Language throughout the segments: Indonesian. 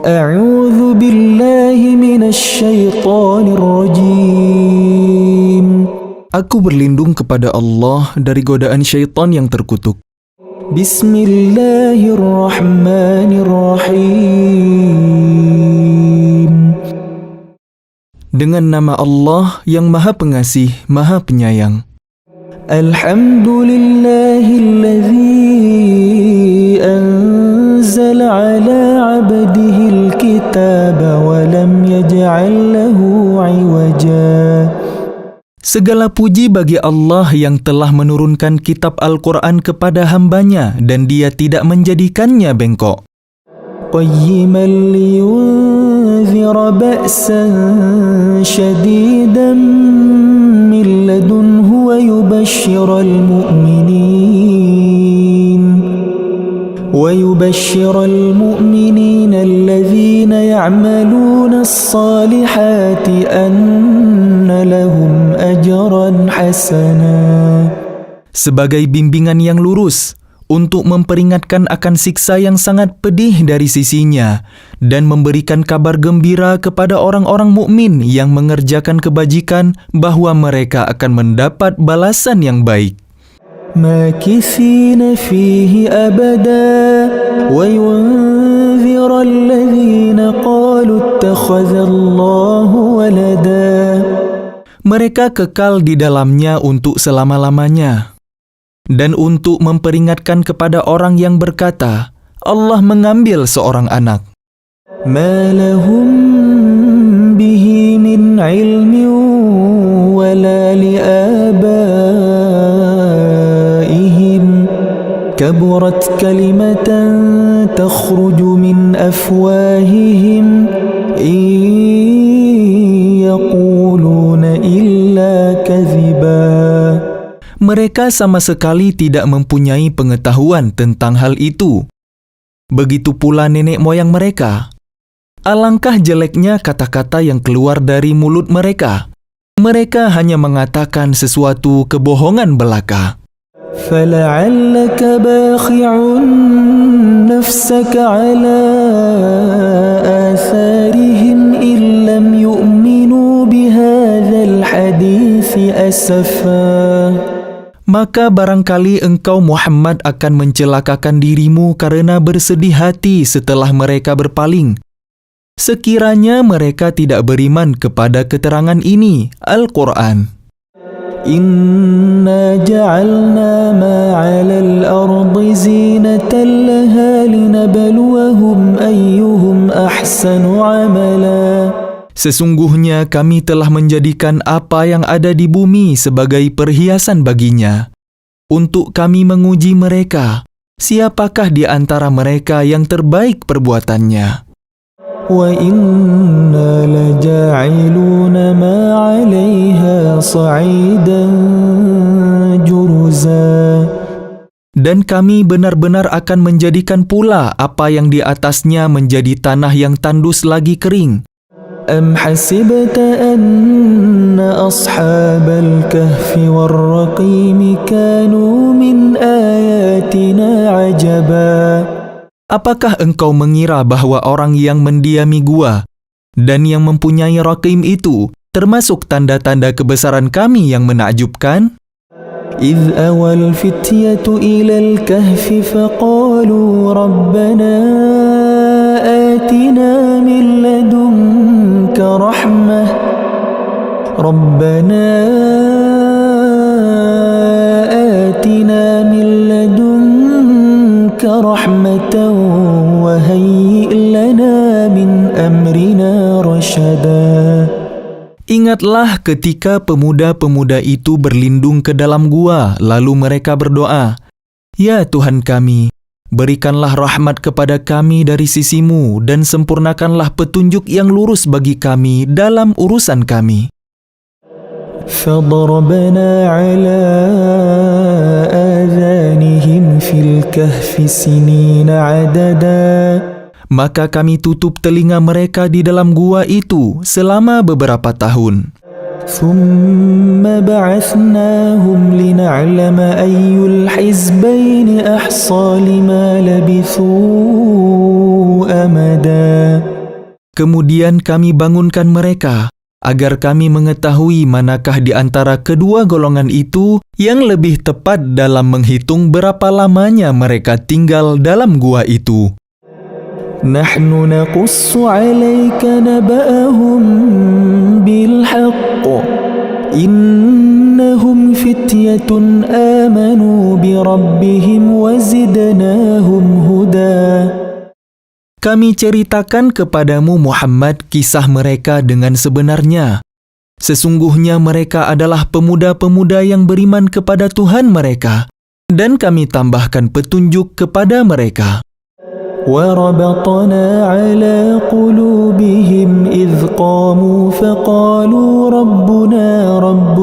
A'udzu billahi minasyaitonir rajim. Aku berlindung kepada Allah dari godaan syaitan yang terkutuk. Bismillahirrahmanirrahim. Dengan nama Allah yang Maha Pengasih, Maha Penyayang. Alhamdulillahilladzi anzala ala 'abdihil kitaba wa lam yaj'al lahu 'iwaja. Segala puji bagi Allah yang telah menurunkan kitab Al-Quran kepada hambanya dan dia tidak menjadikannya bengkok. Qayyiman liyunzira ba'san syadidan min ladunhu wa yubashshiral mu'minin alladhina ya'maluna as-salihati anna lahum ajran hasana. Sebagai bimbingan yang lurus, untuk memperingatkan akan siksa yang sangat pedih dari sisinya dan memberikan kabar gembira kepada orang-orang mukmin yang mengerjakan kebajikan bahwa mereka akan mendapat balasan yang baik. Makithina fihi abada wa yunzira alladhina qalu ittakhadhallahu walada. Mereka kekal di dalamnya untuk selama-lamanya. Dan untuk memperingatkan kepada orang yang berkata, Allah mengambil seorang anak. Ma lahum bihi min ilmin wala liabaihim kaburat kalimatan takhruju min afwahihim in yaquluna illa kadhiba. Mereka sama sekali tidak mempunyai pengetahuan tentang hal itu. Begitu pula nenek moyang mereka. Alangkah jeleknya kata-kata yang keluar dari mulut mereka. Mereka hanya mengatakan sesuatu kebohongan belaka. فَلَعَلَّكَ بَاخِعٌ نَفْسَكَ عَلَى آثَارِهِمْ إِن لَّمْ يُؤْمِنُوا بِهَذَا الْحَدِيثِ أَسَفًا. Maka barangkali engkau Muhammad akan mencelakakan dirimu karena bersedih hati setelah mereka berpaling. Sekiranya mereka tidak beriman kepada keterangan ini, Al-Quran. Inna ja'alna ma 'alal ardi zinatan laha linabluwahum ayyuhum ahsanu 'amala. Sesungguhnya kami telah menjadikan apa yang ada di bumi sebagai perhiasan baginya. Untuk kami menguji mereka, siapakah di antara mereka yang terbaik perbuatannya. Wa inna laja'iluna ma 'alayha sa'idan juruza. Dan kami benar-benar akan menjadikan pula apa yang di atasnya menjadi tanah yang tandus lagi kering. Am hasibta anna ashabal kahfi warraqim kanu min ayatina ajaba. Apakah engkau mengira bahwa orang yang mendiami gua dan yang mempunyai raqim itu termasuk tanda-tanda kebesaran kami yang menakjubkan? إذ أوى الفتية إلى الكهف فقالوا ربنا آتنا من لدنك رحمة وهيئ لنا من أمرنا رشدا. Ingatlah ketika pemuda-pemuda itu berlindung ke dalam gua, lalu mereka berdoa, Ya Tuhan kami, berikanlah rahmat kepada kami dari sisimu dan sempurnakanlah petunjuk yang lurus bagi kami dalam urusan kami. فَضَرَبْنَا عَلَىٰ آذَانِهِمْ فِي الْكَهْفِ سِنِينَ عَدَدًا. Maka kami tutup telinga mereka di dalam gua itu selama beberapa tahun. ثُمَّ بَعَثْنَاهُمْ لِنَعْلَمَ أَيُّ الْحِزْبَيْنِ أَحْصَىٰ لِمَا لَبِثُوا أَمَدًا. Kemudian kami bangunkan mereka, agar kami mengetahui manakah di antara kedua golongan itu yang lebih tepat dalam menghitung berapa lamanya mereka tinggal dalam gua itu. Nahnu naqussu 'alaika naba'ahum bil haqq. Innahum fityatun amanu bi rabbihim wa zidnahum huda. Kami ceritakan kepadamu Muhammad kisah mereka dengan sebenarnya. Sesungguhnya mereka adalah pemuda-pemuda yang beriman kepada Tuhan mereka, dan kami tambahkan petunjuk kepada mereka. وَرَبَطْنَا عَلَى قُلُوبِهِمْ إِذْ قَامُوا فَقَالُوا رَبُّنَا رَبُّ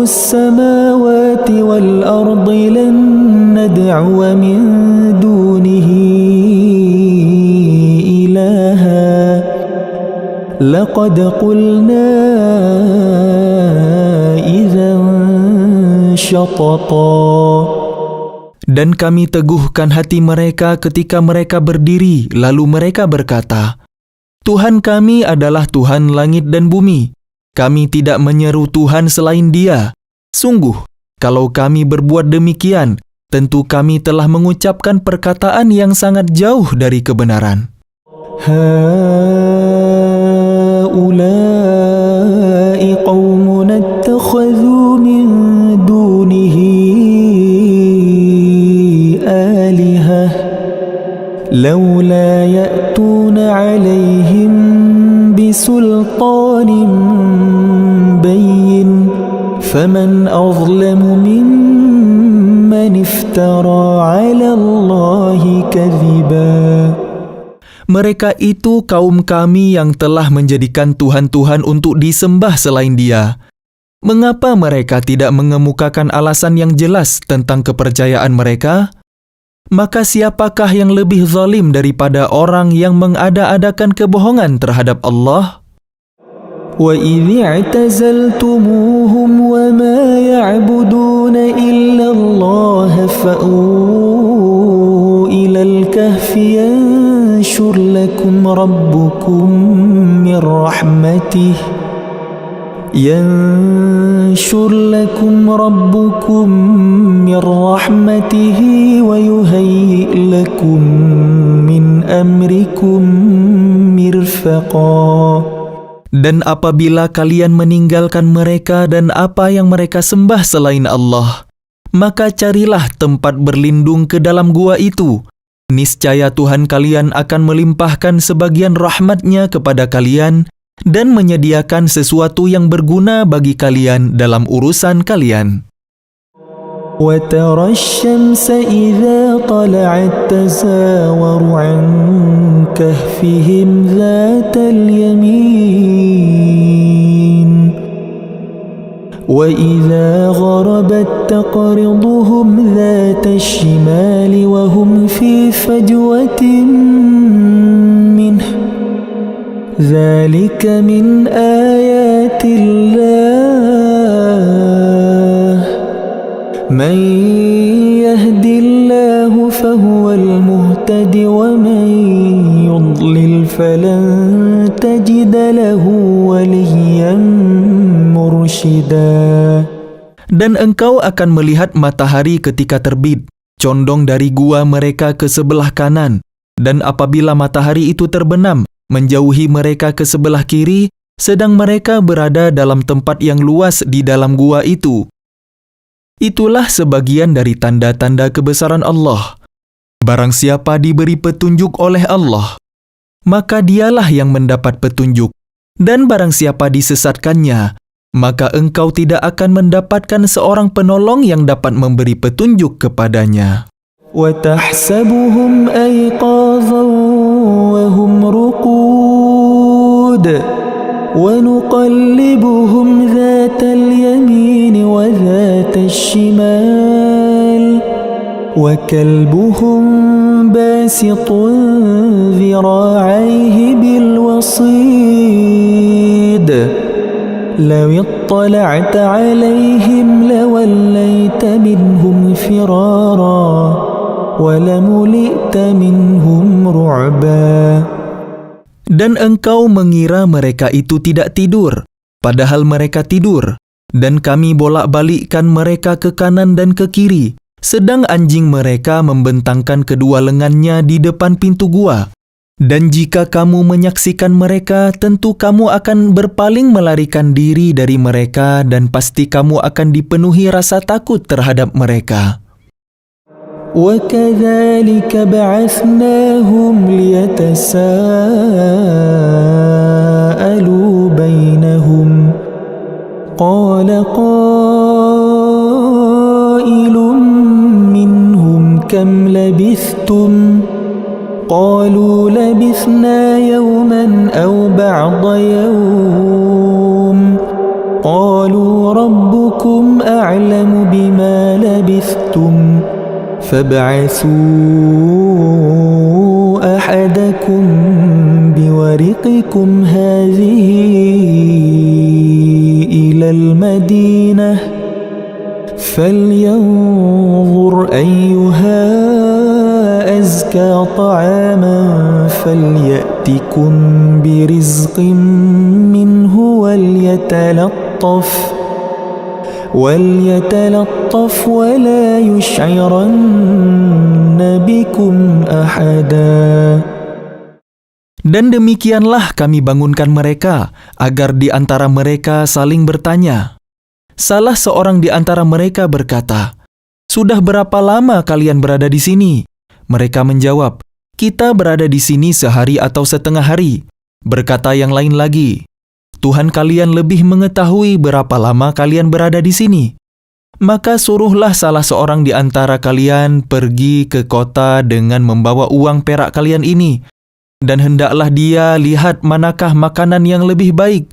السَّمَاوَاتِ وَالْأَرْضِ لَن نَّدْعُوَ مِن دُونِهِ إِلَٰهًا لَقَدْ قُلْنَا إِذًا شَطَطًا. Dan kami teguhkan hati mereka ketika mereka berdiri, lalu mereka berkata, Tuhan kami adalah Tuhan langit dan bumi. Kami tidak menyeru Tuhan selain Dia. Sungguh, kalau kami berbuat demikian, tentu kami telah mengucapkan perkataan yang sangat jauh dari kebenaran. هَؤُلَاءِ قَوْمُنَا اتَّخَذُوا مِن دُونِهِ آلِهَةً لَوْلَا يَأْتُونَ عَلَيْهِمْ بِسُلْطَانٍ بَيِّنٍ فَمَنْ أَظْلَمُ مِمَّنِ افْتَرَى عَلَى اللَّهِ كَذِبًا. Mereka itu kaum kami yang telah menjadikan Tuhan-Tuhan untuk disembah selain Dia. Mengapa mereka tidak mengemukakan alasan yang jelas tentang kepercayaan mereka? Maka siapakah yang lebih zalim daripada orang yang mengada-adakan kebohongan terhadap Allah? وَإِذِ اعْتَزَلْتُمُوهُمْ وَمَا يَعْبُدُونَ إِلَّا اللَّهَ فَأْوُوا إِلَى الْكَهْفِ يَنشُرْ لَكُمْ رَبُّكُم مِّن رَّحْمَتِهِ وَيُهَيِّئْ لَكُم مِّنْ أَمْرِكُم مِّرْفَقًا. Dan apabila kalian meninggalkan mereka dan apa yang mereka sembah selain Allah, maka carilah tempat berlindung ke dalam gua itu. Niscaya Tuhan kalian akan melimpahkan sebagian rahmat-Nya kepada kalian dan menyediakan sesuatu yang berguna bagi kalian dalam urusan kalian. وَتَرَى الشَّمْسَ إِذَا طَلَعَت تَّزَاوَرُ عَن كَهْفِهِمْ ذَاتَ الْيَمِينِ وَإِذَا غَرَبَت تَّقْرِضُهُمْ ذَاتَ الشِّمَالِ وَهُمْ فِي فَجْوَةٍ مِّنْهُ ذَلِكَ مِنْ آيَاتِ اللَّهِ مَن يَهْدِ اللَّهُ فَهُوَ الْمُهْتَدِ وَمَن يُضْلِلْ فَلَن تَجِدَ لَهُ وَلِيًّا مُّرْشِدًا. Dan engkau akan melihat matahari ketika terbit, condong dari gua mereka ke sebelah kanan, dan apabila matahari itu terbenam, menjauhi mereka ke sebelah kiri, sedang mereka berada dalam tempat yang luas di dalam gua itu. Itulah sebagian dari tanda-tanda kebesaran Allah. Barang siapa diberi petunjuk oleh Allah, maka dialah yang mendapat petunjuk. Dan barang siapa disesatkannya, maka engkau tidak akan mendapatkan seorang penolong yang dapat memberi petunjuk kepadanya. وَتَحْسَبُهُمْ أَيْقَاظًا وَهُمْ رُقُودٌ وَنُقَلِّبُهُمْ ذَاتَ الْيَمِينِ وَذَاتَ الشِّمَالِ وَكَلْبُهُمْ بَاسِطٌ ذِرَاعَيْهِ بِالْوَصِيدِ لَوِ اطَّلَعْتَ عَلَيْهِمْ لَوَلَّيْتَ مِنْهُمْ فِرَارًا ولملئت منهم رعبا. Dan engkau mengira mereka itu tidak tidur, padahal mereka tidur. Dan kami bolak-balikkan mereka ke kanan dan ke kiri, sedang anjing mereka membentangkan kedua lengannya di depan pintu gua. Dan jika kamu menyaksikan mereka, tentu kamu akan berpaling melarikan diri dari mereka dan pasti kamu akan dipenuhi rasa takut terhadap mereka. وكذلك بعثناهم ليتساءلوا بينهم قال قائل منهم كم لبثتم قالوا لبثنا يوما أو بعض يوم قالوا ربكم أعلم بما لبثتم فابعثوا أحدكم بورقكم هذه إلى المدينة فلينظر أيها أزكى طعاما فليأتكم برزق منه وليتلطف ولا يشعرن بكم أحدا. Dan demikianlah kami bangunkan mereka, agar di antara mereka saling bertanya. Salah seorang di antara mereka berkata, "Sudah berapa lama kalian berada di sini?" Mereka menjawab, "Kita berada di sini sehari atau setengah hari." Berkata yang lain lagi, "Tuhan kalian lebih mengetahui berapa lama kalian berada di sini. Maka suruhlah salah seorang di antara kalian pergi ke kota dengan membawa uang perak kalian ini, dan hendaklah dia lihat manakah makanan yang lebih baik,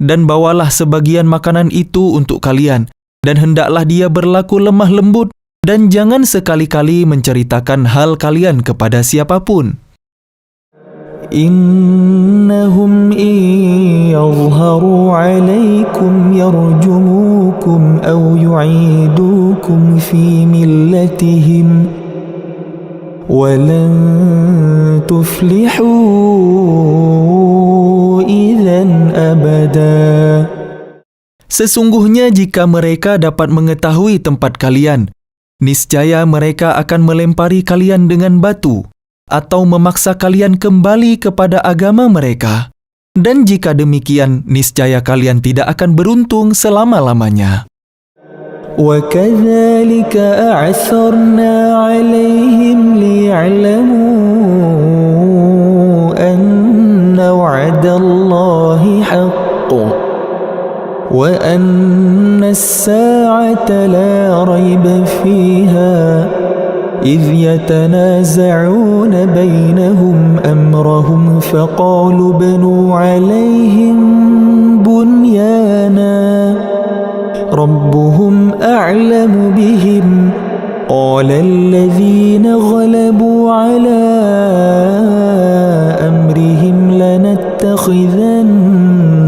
dan bawalah sebagian makanan itu untuk kalian, dan hendaklah dia berlaku lemah lembut, dan jangan sekali-kali menceritakan hal kalian kepada siapapun. إنهم إن يظهروا عليكم يرجموكم أو يعيدوكم في ملتهم ولن تفلحوا إذا أبدا. Sesungguhnya jika mereka dapat mengetahui tempat kalian, niscaya mereka akan melempari kalian dengan batu, atau memaksa kalian kembali kepada agama mereka. Dan jika demikian, niscaya kalian tidak akan beruntung selama-lamanya. وَكَذَلِكَ أَعْثَرْنَا عَلَيْهِمْ لِيَعْلَمُوا أَنَّ وَعْدَ اللَّهِ حَقٌّ وَأَنَّ السَّاعَةَ لَا رَيْبَ فِيهَا إذ يتنازعون بينهم أمرهم فقالوا ابنوا عليهم بنيانا ربهم أعلم بهم قال الذين غلبوا على أمرهم لنتخذن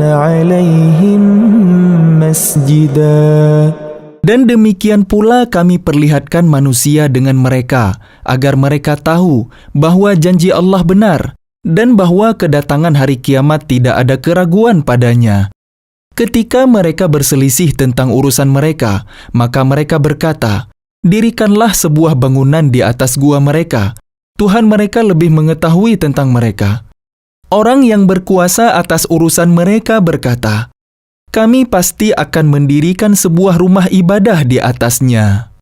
عليهم مسجدا. Dan demikian pula kami perlihatkan manusia dengan mereka, agar mereka tahu bahwa janji Allah benar, dan bahwa kedatangan hari kiamat tidak ada keraguan padanya. Ketika mereka berselisih tentang urusan mereka, maka mereka berkata, "Dirikanlah sebuah bangunan di atas gua mereka. Tuhan mereka lebih mengetahui tentang mereka." Orang yang berkuasa atas urusan mereka berkata, "Kami pasti akan mendirikan sebuah rumah ibadah di atasnya."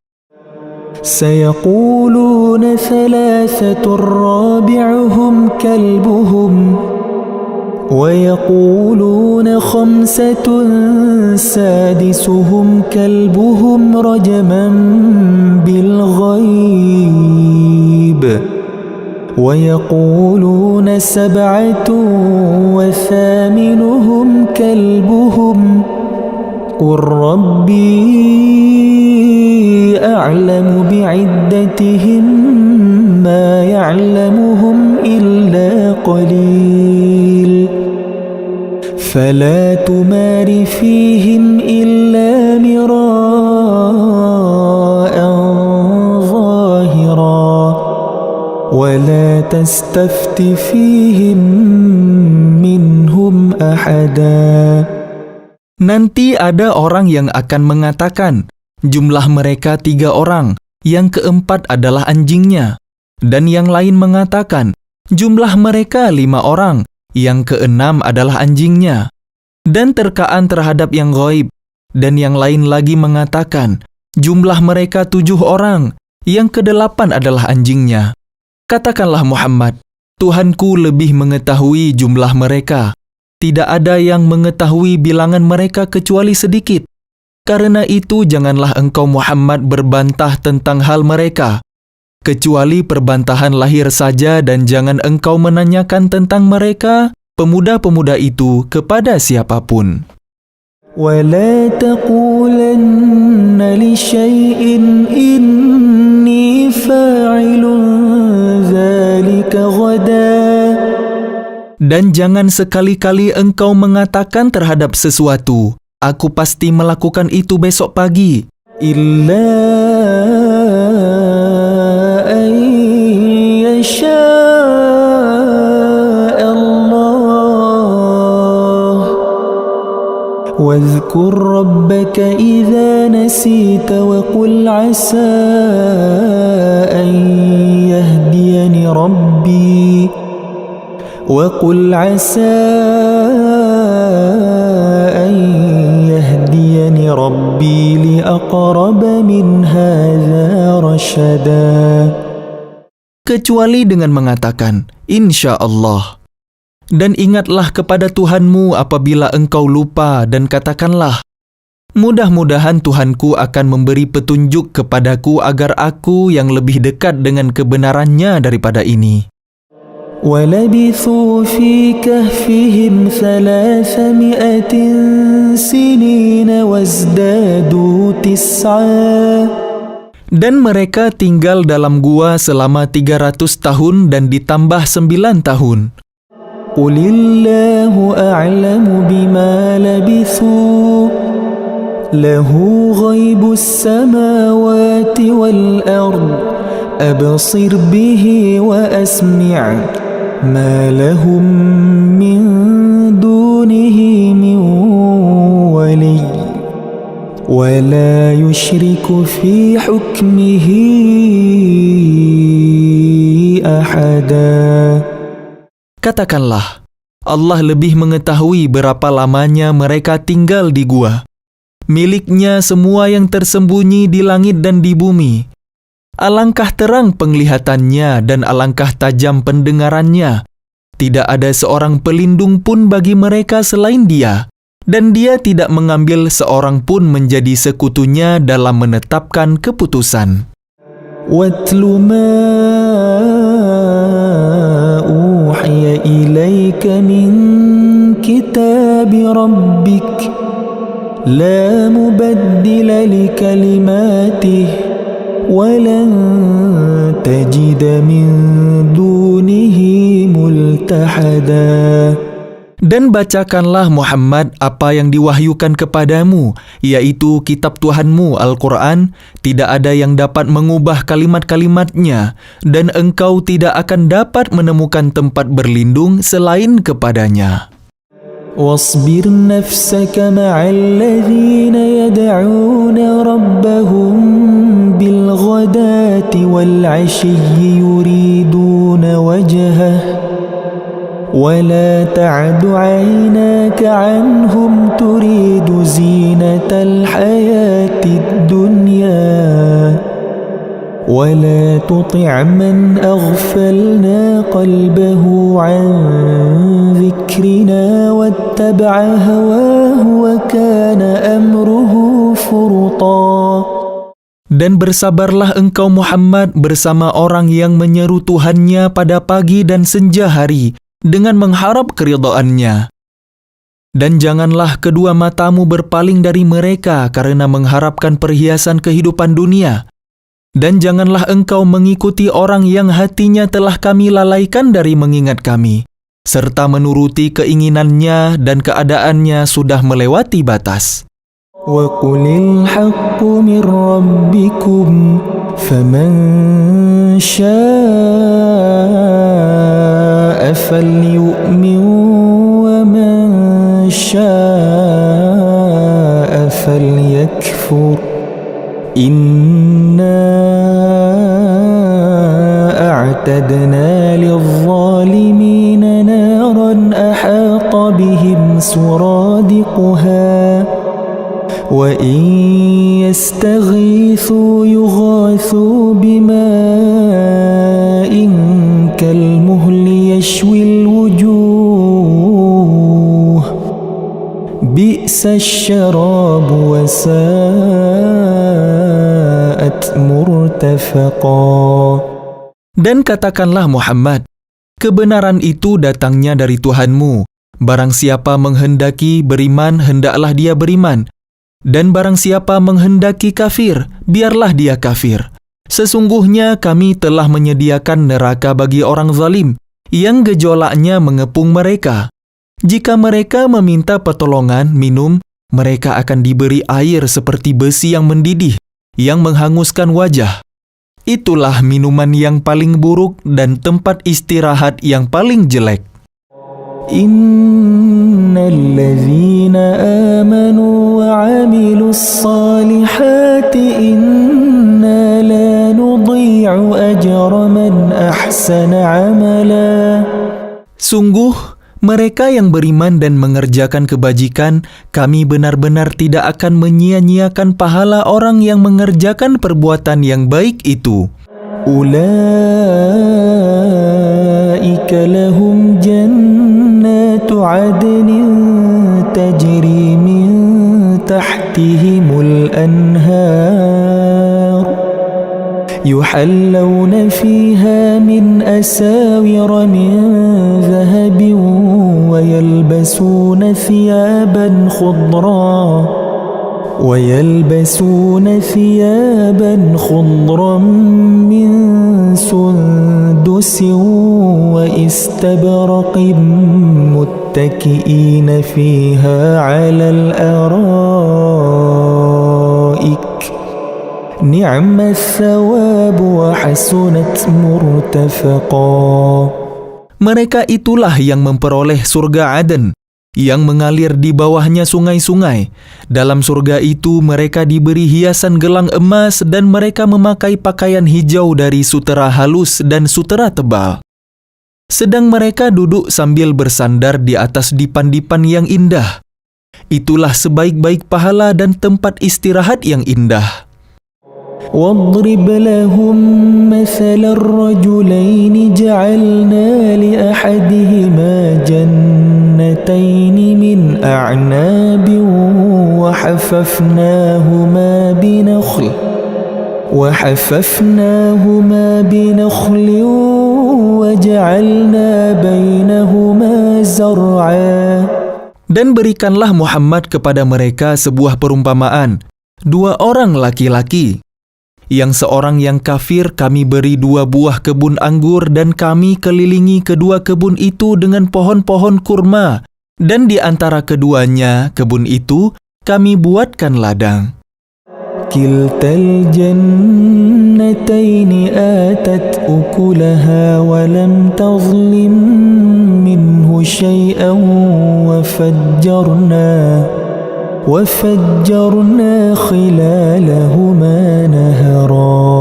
سيقولون ثلاثة رابعهم كلبهم ويقولون خمسة سادسهم كلبهم رجما بالغيب ويقولون سبعة وثامنهم كلبهم قل ربي أعلم بعدتهم ما يعلمهم إلا قليل فلا تمار فيهم إلا مراء ظاهرا تستفت فيهم منهم أحدا. Nanti ada orang yang akan mengatakan, jumlah mereka 3 orang, yang keempat adalah anjingnya. Dan yang lain mengatakan, jumlah mereka 5 orang, yang keenam adalah anjingnya. Dan terkaan terhadap yang ghaib. Dan yang lain lagi mengatakan, jumlah mereka 7 orang, yang kedelapan adalah anjingnya. Katakanlah Muhammad, Tuhanku lebih mengetahui jumlah mereka. Tidak ada yang mengetahui bilangan mereka kecuali sedikit. Karena itu janganlah engkau Muhammad berbantah tentang hal mereka. Kecuali perbantahan lahir saja dan jangan engkau menanyakan tentang mereka, pemuda-pemuda itu kepada siapapun. ولا تقولن لشيء إني فاعل ذلك غدا. Dan jangan sekali-kali engkau mengatakan terhadap sesuatu, aku pasti melakukan itu besok pagi. إلا أن يشاء الله واذكر ربك إذا نسيت وقل عسى أن يهديني ربي وقل عسى أن يهديني ربي لأقرب من هذا رشدا. Kecuali dengan mengatakan, Insya Allah. Dan ingatlah kepada Tuhanmu apabila engkau lupa dan katakanlah, mudah-mudahan Tuhanku akan memberi petunjuk kepadaku agar aku yang lebih dekat dengan kebenarannya daripada ini. وَلَبِثُوا فِي كَهْفِهِمْ 300 سِنِينَ وَازْدَادُوا 9. Dan mereka tinggal dalam gua selama 300 tahun dan ditambah 9 tahun. قُلِ اللَّهُ أَعْلَمُ بِمَا لَبِثُوا لَهُ غَيْبُ السَّمَاوَاتِ وَالْأَرْضِ أَبْصِرْ بِهِ وَأَسْمِعْ مَا لَهُم مِّن دُونِهِ مِن وَلِيٍّ وَلَا يُشْرِكُ فِي حُكْمِهِ أَحَدًا. Katakanlah, Allah lebih mengetahui berapa lamanya mereka tinggal di gua. Miliknya semua yang tersembunyi di langit dan di bumi. Alangkah terang penglihatannya dan alangkah tajam pendengarannya. Tidak ada seorang pelindung pun bagi mereka selain Dia, dan Dia tidak mengambil seorang pun menjadi sekutunya dalam menetapkan keputusan. وَاتْلُ مَا أُوحِيَ إِلَيْكَ مِنْ كِتَابِ رَبِّكَ لَا مُبَدِّلَ لِكَلِمَاتِهِ وَلَنْ تَجِدَ مِنْ دُونِهِ مُلْتَحَدًا. Dan bacakanlah Muhammad apa yang diwahyukan kepadamu, yaitu kitab Tuhanmu Al-Quran. Tidak ada yang dapat mengubah kalimat-kalimatnya, dan engkau tidak akan dapat menemukan tempat berlindung selain kepadanya. واصبر نفسك مع الذين يدعون ربهم بالغداة والعشي يريدون وجهه ولا تعد عيناك عنهم تريد زينة الحياة الدنيا ولا تطع من أغفلنا قلبه عن ذكرنا واتبع هواه وكان أمره فرطا. Dan bersabarlah engkau Muhammad bersama orang yang menyeru Tuhannya pada pagi dan senja hari dengan mengharap keridhaannya. Dan janganlah kedua matamu berpaling dari mereka karena mengharapkan perhiasan kehidupan dunia. Dan janganlah engkau mengikuti orang yang hatinya telah kami lalaikan dari mengingat kami, serta menuruti keinginannya dan keadaannya sudah melewati batas. وَقُلِ الْحَقُّ مِنْ رَبِّكُمْ فَمَنْ شاء فليؤمن ومن شاء فليكفر إنا أعتدنا للظالمين نارا أحاط بهم سرادقها وإن يستغيثوا يغاثوا بماء كالمهل يشوي الوجوه بئس الشراب وساءت مرتفقا. Dan katakanlah Muhammad, kebenaran itu datangnya dari Tuhanmu. Barang siapa menghendaki beriman, hendaklah dia beriman. Dan barang siapa menghendaki kafir, biarlah dia kafir. Sesungguhnya kami telah menyediakan neraka bagi orang zalim, yang gejolaknya mengepung mereka. Jika mereka meminta pertolongan minum, mereka akan diberi air seperti besi yang mendidih, yang menghanguskan wajah. Itulah minuman yang paling buruk dan tempat istirahat yang paling jelek. Innallazina amanu wa 'amilus salihati inna la nudhi'u ajra man ahsana 'amala. Sungguh, mereka yang beriman dan mengerjakan kebajikan, kami benar-benar tidak akan menyia-nyiakan pahala orang yang mengerjakan perbuatan yang baik itu. Ulaika lahum jannatu 'adnin tajri min tahtihimul anhar yuhallawna fiha min asawira min dhahabin ويلبسون ثيابا خضرا من سندس واستبرق متكئين فيها على الأرائك نعم الثواب وحسنت مرتفقا. Mereka itulah yang memperoleh surga Aden, yang mengalir di bawahnya sungai-sungai. Dalam surga itu mereka diberi hiasan gelang emas dan mereka memakai pakaian hijau dari sutera halus dan sutera tebal. Sedang mereka duduk sambil bersandar di atas dipan-dipan yang indah. Itulah sebaik-baik pahala dan tempat istirahat yang indah. واضرب لهم مثل الرجلين جعلنا لأحدهما جنتين من أعناب وحففناهما بنخل وجعلنا بينهما زرعا. Dan berikanlah Muhammad kepada mereka sebuah perumpamaan, 2 orang laki-laki. Yang seorang yang kafir kami beri 2 buah kebun anggur dan kami kelilingi kedua kebun itu dengan pohon-pohon kurma. Dan di antara keduanya kebun itu kami buatkan ladang. Kiltal jannataini atat ukulaha wa lam tazlim minhu shay'an وفجرنا خلالهما نهرا.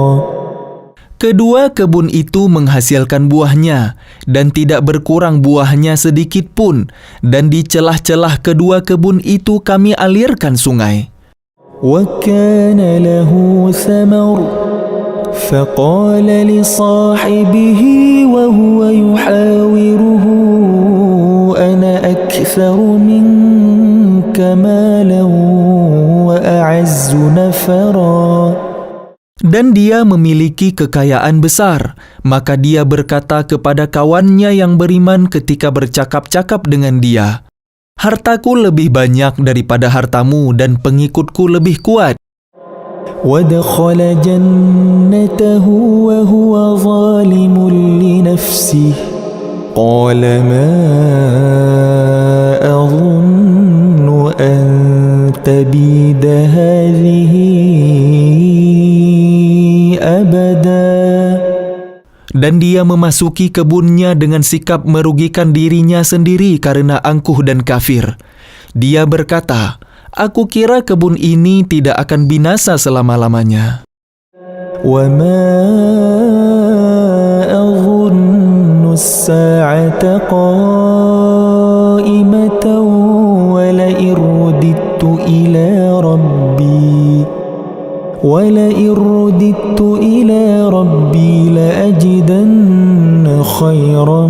Kedua kebun itu menghasilkan buahnya, dan tidak berkurang buahnya sedikit pun, dan di celah-celah kedua kebun itu kami alirkan sungai. وَكَانَ لَهُ ثَمَرٌ فَقَالَ لِصَاحِبِهِ وَهُوَ يُحَاوِرُهُ أَنَا أَكْثَرُ مِنكَ مَالًا وَأَعَزُّ نَفَرًا. Dan dia memiliki kekayaan besar, maka dia berkata kepada kawannya yang beriman ketika bercakap-cakap dengan dia, "Hartaku lebih banyak daripada hartamu dan pengikutku lebih kuat." وَدَخَلَ جَنَّتَهُ وَهُوَ ظَالِمٌ لِنَفْسِهِ قَالَ مَا أَظُنُّ أَن تَبِيدَ هَذِهِ أَبَدًا Dan dia memasuki kebunnya dengan sikap merugikan dirinya sendiri karena angkuh dan kafir. Dia berkata, "Aku kira kebun ini tidak akan binasa selama-lamanya." وَمَا أَظُنُّ السَّاعَةَ قَائِمَةً وَلَئِن رُّدِدتُّ إِلَى رَبِّي لَأَجِدَنَّ خَيْرًا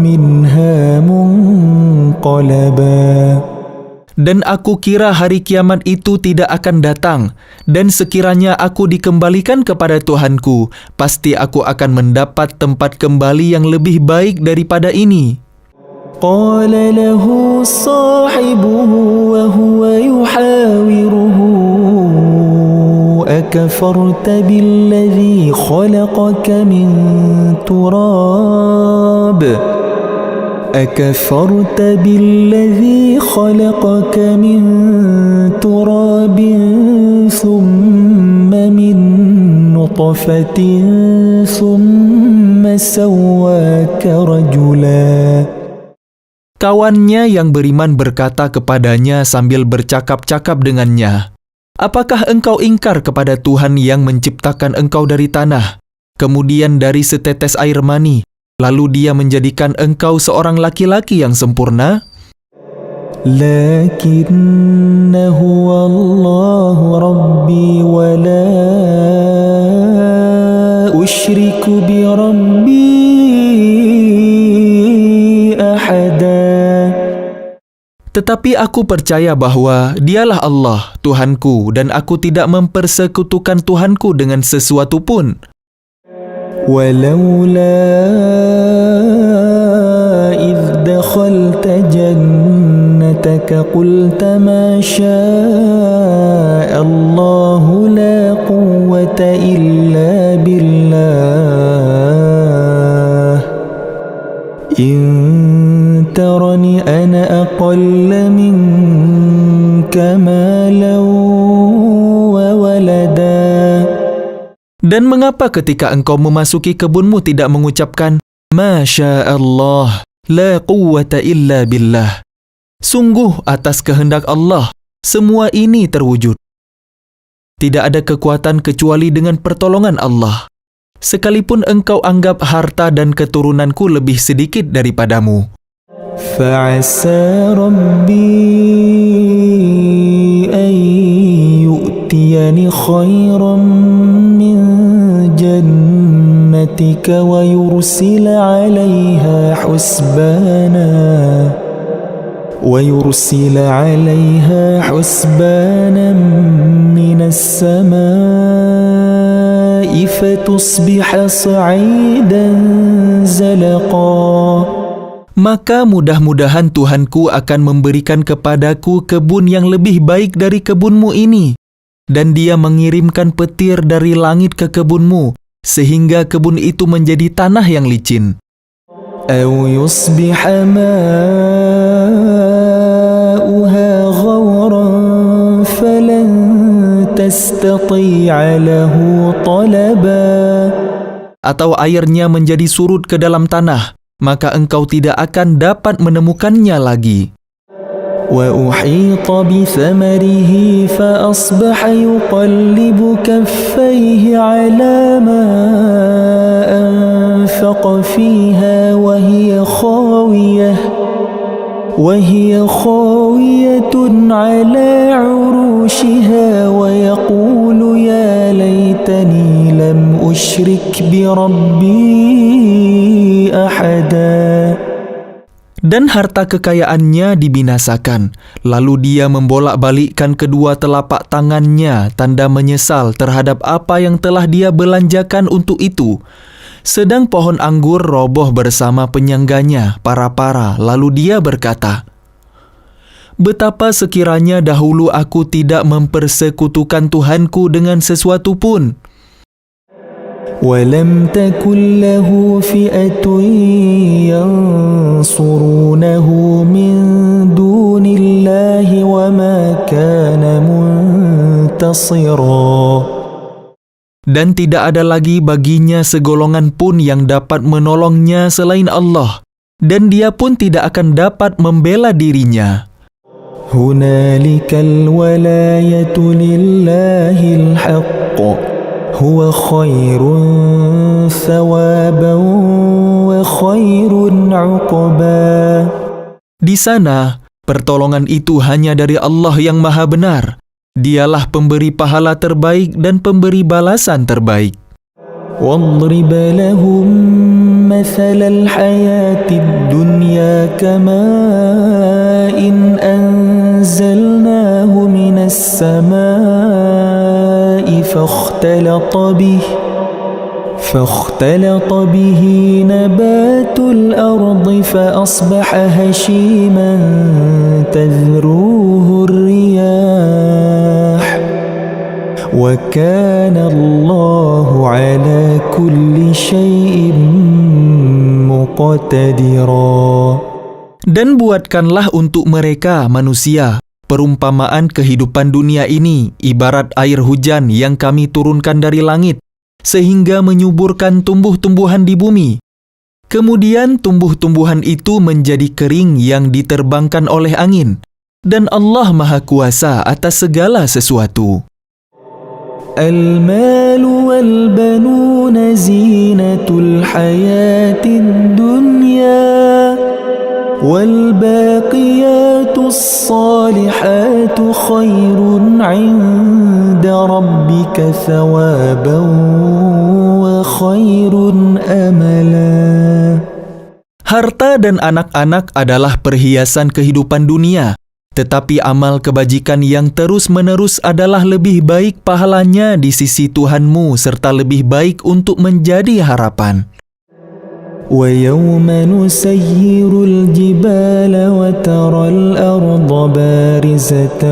مِّنْهَا مُنقَلَبًا. Dan aku kira hari kiamat itu tidak akan datang, dan sekiranya aku dikembalikan kepada Tuhanku, pasti aku akan mendapat tempat kembali yang lebih baik daripada ini. قال له صاحبه وهو يحاوره أكفرت بالذي خلقك من تراب ثم من نطفة ثم سواك رجلا. Kawannya yang beriman berkata kepadanya sambil bercakap-cakap dengannya, "Apakah engkau ingkar kepada Tuhan yang menciptakan engkau dari tanah, kemudian dari setetes air mani, lalu Dia menjadikan engkau seorang laki-laki yang sempurna?" لكن هو الله ربي ولا أشرك بربي أحدا. Tetapi aku percaya bahwa Dialah Allah, Tuhanku, dan aku tidak mempersekutukan Tuhanku dengan sesuatu pun. ولولا إذ دخلت جنتك قلت ما شاء الله لا قوة إلا بالله إن ترني أنا أقل منك مالا وولدا. Dan mengapa ketika engkau memasuki kebunmu tidak mengucapkan, Masya Allah, la quwwata illa billah. Sungguh atas kehendak Allah, semua ini terwujud. Tidak ada kekuatan kecuali dengan pertolongan Allah. Sekalipun engkau anggap harta dan keturunanku lebih sedikit daripadamu. فعسى ربي أن يؤتيني خيرا من جنتك ويرسل عليها حسبانا من السماء فتصبح صعيدا زلقا. Maka mudah-mudahan Tuhanku akan memberikan kepadaku kebun yang lebih baik dari kebunmu ini, dan Dia mengirimkan petir dari langit ke kebunmu, sehingga kebun itu menjadi tanah yang licin. أو يصبح ماؤها غورا فلن تستطيع له طلبا. Atau airnya menjadi surut ke dalam tanah, maka engkau tidak akan dapat menemukannya lagi. وأحيط بثمره فأصبح يقلب كفيه على ما أنفق فيها وهي خاوية على عروشها ويقول يا ليتني لم أشرك بربي أحدا. Dan harta kekayaannya dibinasakan, lalu dia membolak-balikkan kedua telapak tangannya, tanda menyesal terhadap apa yang telah dia belanjakan untuk itu. Sedang pohon anggur roboh bersama penyangganya, para-para, lalu dia berkata, "Betapa sekiranya dahulu aku tidak mempersekutukan Tuhanku dengan sesuatu pun." ولم تكن له فئة ينصرونه من دون الله وما كان منتصرا. dan tidak ada lagi baginya segolongan pun yang dapat menolongnya selain Allah, dan dia pun tidak akan dapat membela dirinya. هنالك الولاية لله الحق هو خير ثوابا وخير عقبا. Di sana, pertolongan itu hanya dari Allah yang Maha Benar. Dialah pemberi pahala terbaik dan pemberi balasan terbaik. واضرب لهم مثل الحياة الدنيا كماء أنزلناه من السماء فاختلط به نبات الأرض فأصبح هشيما تذروه الرياح وكان الله على كل شيء مقتدرا. Dan buatkanlah untuk mereka manusia perumpamaan kehidupan dunia ini ibarat air hujan yang kami turunkan dari langit sehingga menyuburkan tumbuh-tumbuhan di bumi. Kemudian tumbuh-tumbuhan itu menjadi kering yang diterbangkan oleh angin, dan Allah Maha Kuasa atas segala sesuatu. المال والبنون زينة الحياة الدنيا والباقيات الصالحات خير عند ربك ثوابا وخير أملا. Harta dan anak-anak adalah perhiasan kehidupan dunia, tetapi amal kebajikan yang terus-menerus adalah lebih baik pahalanya di sisi Tuhanmu serta lebih baik untuk menjadi harapan. وَيَوْمَ نُسَيِّرُ الْجِبَالَ وَتَرَى الْأَرْضَ بَارِزَةً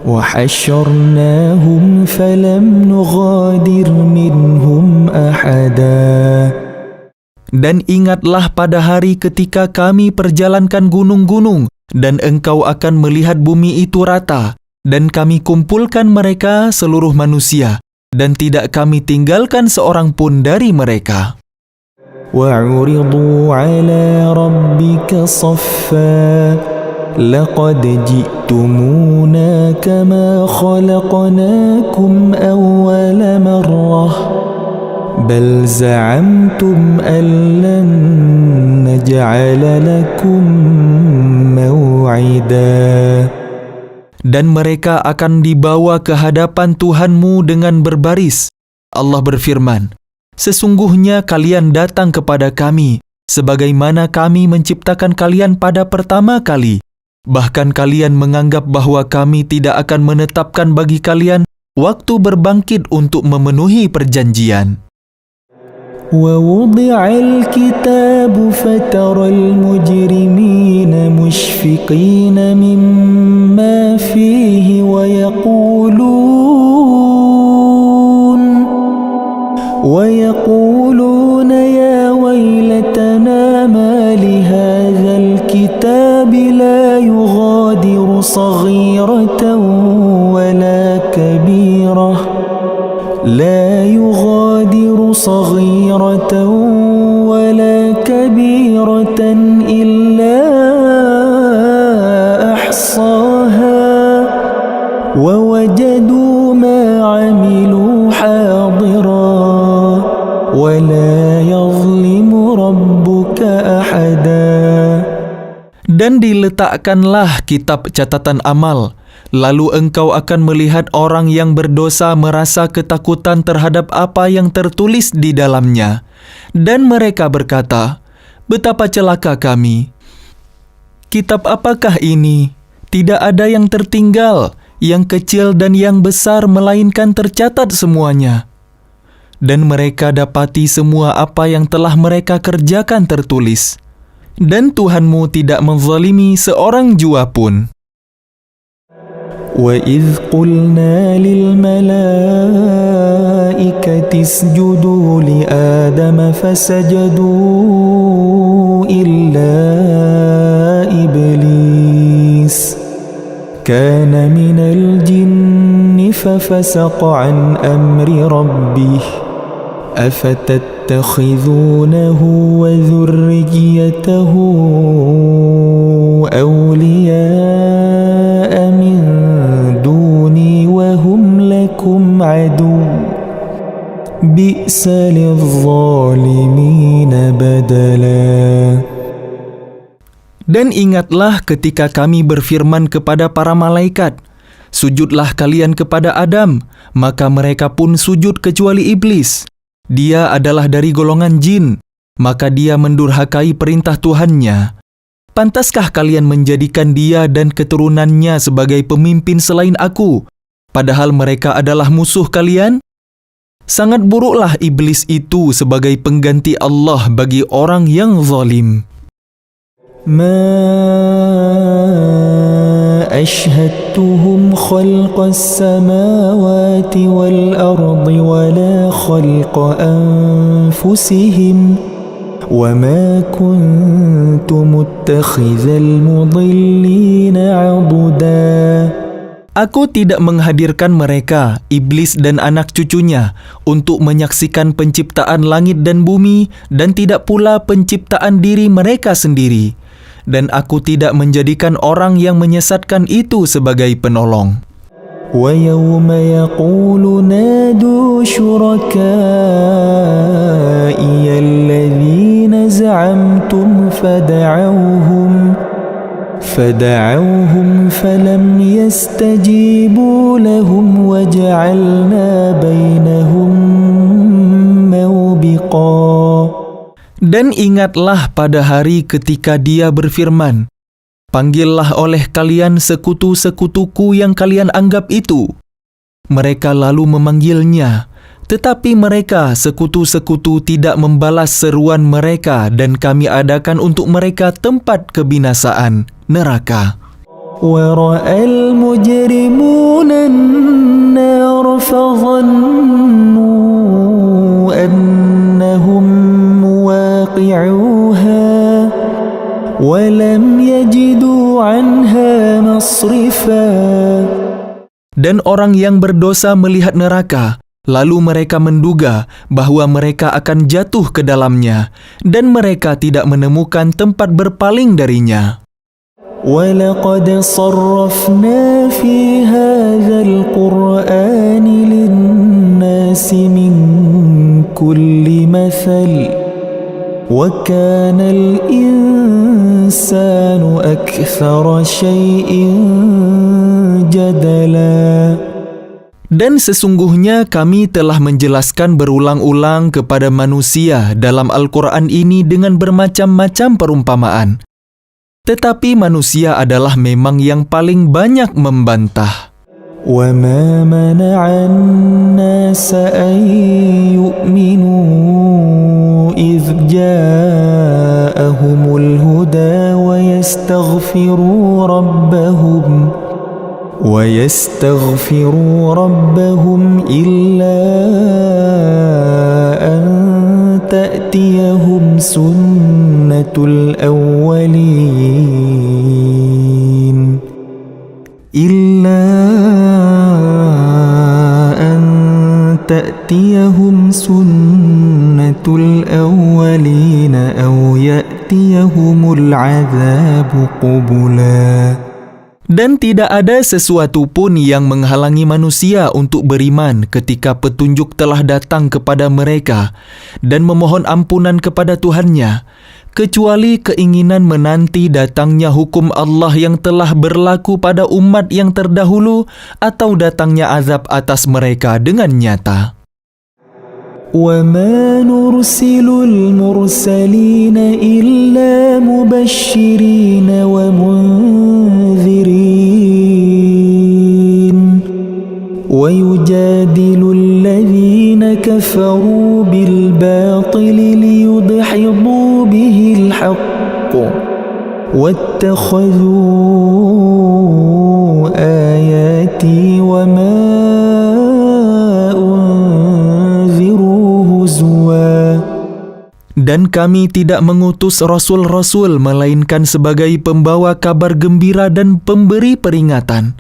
وَحَشَرْنَاهُمْ فَلَمْ نُغَادِرْ مِنْهُمْ أَحَدًا. Dan ingatlah pada hari ketika kami perjalankan gunung-gunung, dan engkau akan melihat bumi itu rata, dan kami kumpulkan mereka seluruh manusia, dan tidak kami tinggalkan seorang pun dari mereka. وَعُرِضُوا عَلَى رَبِّكَ صَفًّا لَقَدْ جِئْتُمُونَا كَمَا خَلَقْنَاكُمْ أَوَّلَ مَرَّةٍ بل زعمتم أن لن نجعل لكم موعدا. Dan mereka akan dibawa ke hadapan Tuhanmu dengan berbaris. Allah berfirman, sesungguhnya kalian datang kepada kami, sebagaimana kami menciptakan kalian pada pertama kali. Bahkan kalian menganggap bahwa kami tidak akan menetapkan bagi kalian waktu berbangkit untuk memenuhi perjanjian. وَوُضِعَ الْكِتَابُ فَتَرَى الْمُجْرِمِينَ مُشْفِقِينَ مِمَّا فِيهِ وَيَقُولُونَ يَا وَيْلَتَنَا مَا لِهَذَا الْكِتَابِ لَا يُغَادِرُ صَغِيرَةً ولا كبيرة إلا أحصاها ووجدوا ما عملوا حاضرا ولا يظلم ربك أحدا. Dan diletakkanlah kitab catatan amal. Lalu engkau akan melihat orang yang berdosa merasa ketakutan terhadap apa yang tertulis di dalamnya. Dan mereka berkata, betapa celaka kami. Kitab apakah ini? Tidak ada yang tertinggal, yang kecil dan yang besar, melainkan tercatat semuanya. Dan mereka dapati semua apa yang telah mereka kerjakan tertulis. Dan Tuhanmu tidak menzalimi seorang jua pun. وَإِذْ قُلْنَا لِلْمَلَائِكَةِ اسْجُدُوا لِآدَمَ فَسَجَدُوا إِلَّا إِبْلِيسَ كان من الجن ففسق عن أمر ربه أفتتخذونه وذريته أولياء من دوني وهم لكم عدو بئس للظالمين بدلا. Dan ingatlah ketika kami berfirman kepada para malaikat, sujudlah kalian kepada Adam, maka mereka pun sujud kecuali iblis. Dia adalah dari golongan jin, maka dia mendurhakai perintah Tuhannya. Pantaskah kalian menjadikan dia dan keturunannya sebagai pemimpin selain aku, padahal mereka adalah musuh kalian? Sangat buruklah iblis itu sebagai pengganti Allah bagi orang yang zalim. ما أشهدتهم خلق السماوات والأرض ولا خلق أنفسهم وما كنت متخذ المضلين عضدا. Aku tidak menghadirkan mereka, iblis dan anak cucunya, untuk menyaksikan penciptaan langit dan bumi dan tidak pula penciptaan diri mereka sendiri. Dan aku tidak menjadikan orang yang menyesatkan itu sebagai penolong. وَيَوْمَ يَقُولُ نَادُوا شُرَكَائِيَ الَّذِينَ زَعَمْتُمْ فدعوهم فلم يستجيبوا لهم وجعلنا بينهم موبقا. Dan ingatlah pada hari ketika Dia berfirman, panggillah oleh kalian sekutu-sekutuku yang kalian anggap itu. Mereka lalu memanggilnya, tetapi mereka sekutu-sekutu tidak membalas seruan mereka dan kami adakan untuk mereka tempat kebinasaan, neraka. وَرَأَى الْمُجْرِمُونَ النَّارَ فَظَنُّوا أَنَّهُمْ مُوَاقِعُوهَا وَلَمْ يَجِدُوا عَنْهَا مَصْرِفًا. Dan orang yang berdosa melihat neraka, lalu mereka menduga bahwa mereka akan jatuh ke dalamnya, dan mereka tidak menemukan tempat berpaling darinya. وَلَقَدْ صَرَّفْنَا فِي هَذَا الْقُرْآنِ لِلنَّاسِ مِنْ كُلِّ مَثَلٍ وَكَانَ الْإِنسَانُ أَكْثَرَ شَيْءٍ جَدَلًا. Dan sesungguhnya kami telah menjelaskan berulang-ulang kepada manusia dalam Al-Quran ini dengan bermacam-macam perumpamaan. Tetapi manusia adalah memang yang paling banyak membantah. وَمَا مَنَعَ النَّاسَ أَن يُؤْمِنُوا إِذْ جَاءَهُمُ الْهُدَى وَيَسْتَغْفِرُوا رَبَّهُمْ إِلَّا أَن تَأْتِيَهُمْ سُنَّةُ الْأَوَّلِينَ أَوْ يَأْتِيَهُمُ الْعَذَابُ قُبُلًا. Dan tidak ada sesuatu pun yang menghalangi manusia untuk beriman ketika petunjuk telah datang kepada mereka dan memohon ampunan kepada Tuhannya, kecuali keinginan menanti datangnya hukum Allah yang telah berlaku pada umat yang terdahulu atau datangnya azab atas mereka dengan nyata. وَمَا نُرْسِلُ الْمُرْسَلِينَ إِلَّا مُبَشِّرِينَ وَمُنذِرِينَ وَيُجَادِلُ الَّذِينَ كَفَرُوا بِالْبَاطِلِ لِيُدْحِضُوا بِهِ الْحَقَّ وَاتَّخَذُوا آيَاتِي وَمَا Dan kami tidak mengutus rasul-rasul melainkan sebagai pembawa kabar gembira dan pemberi peringatan.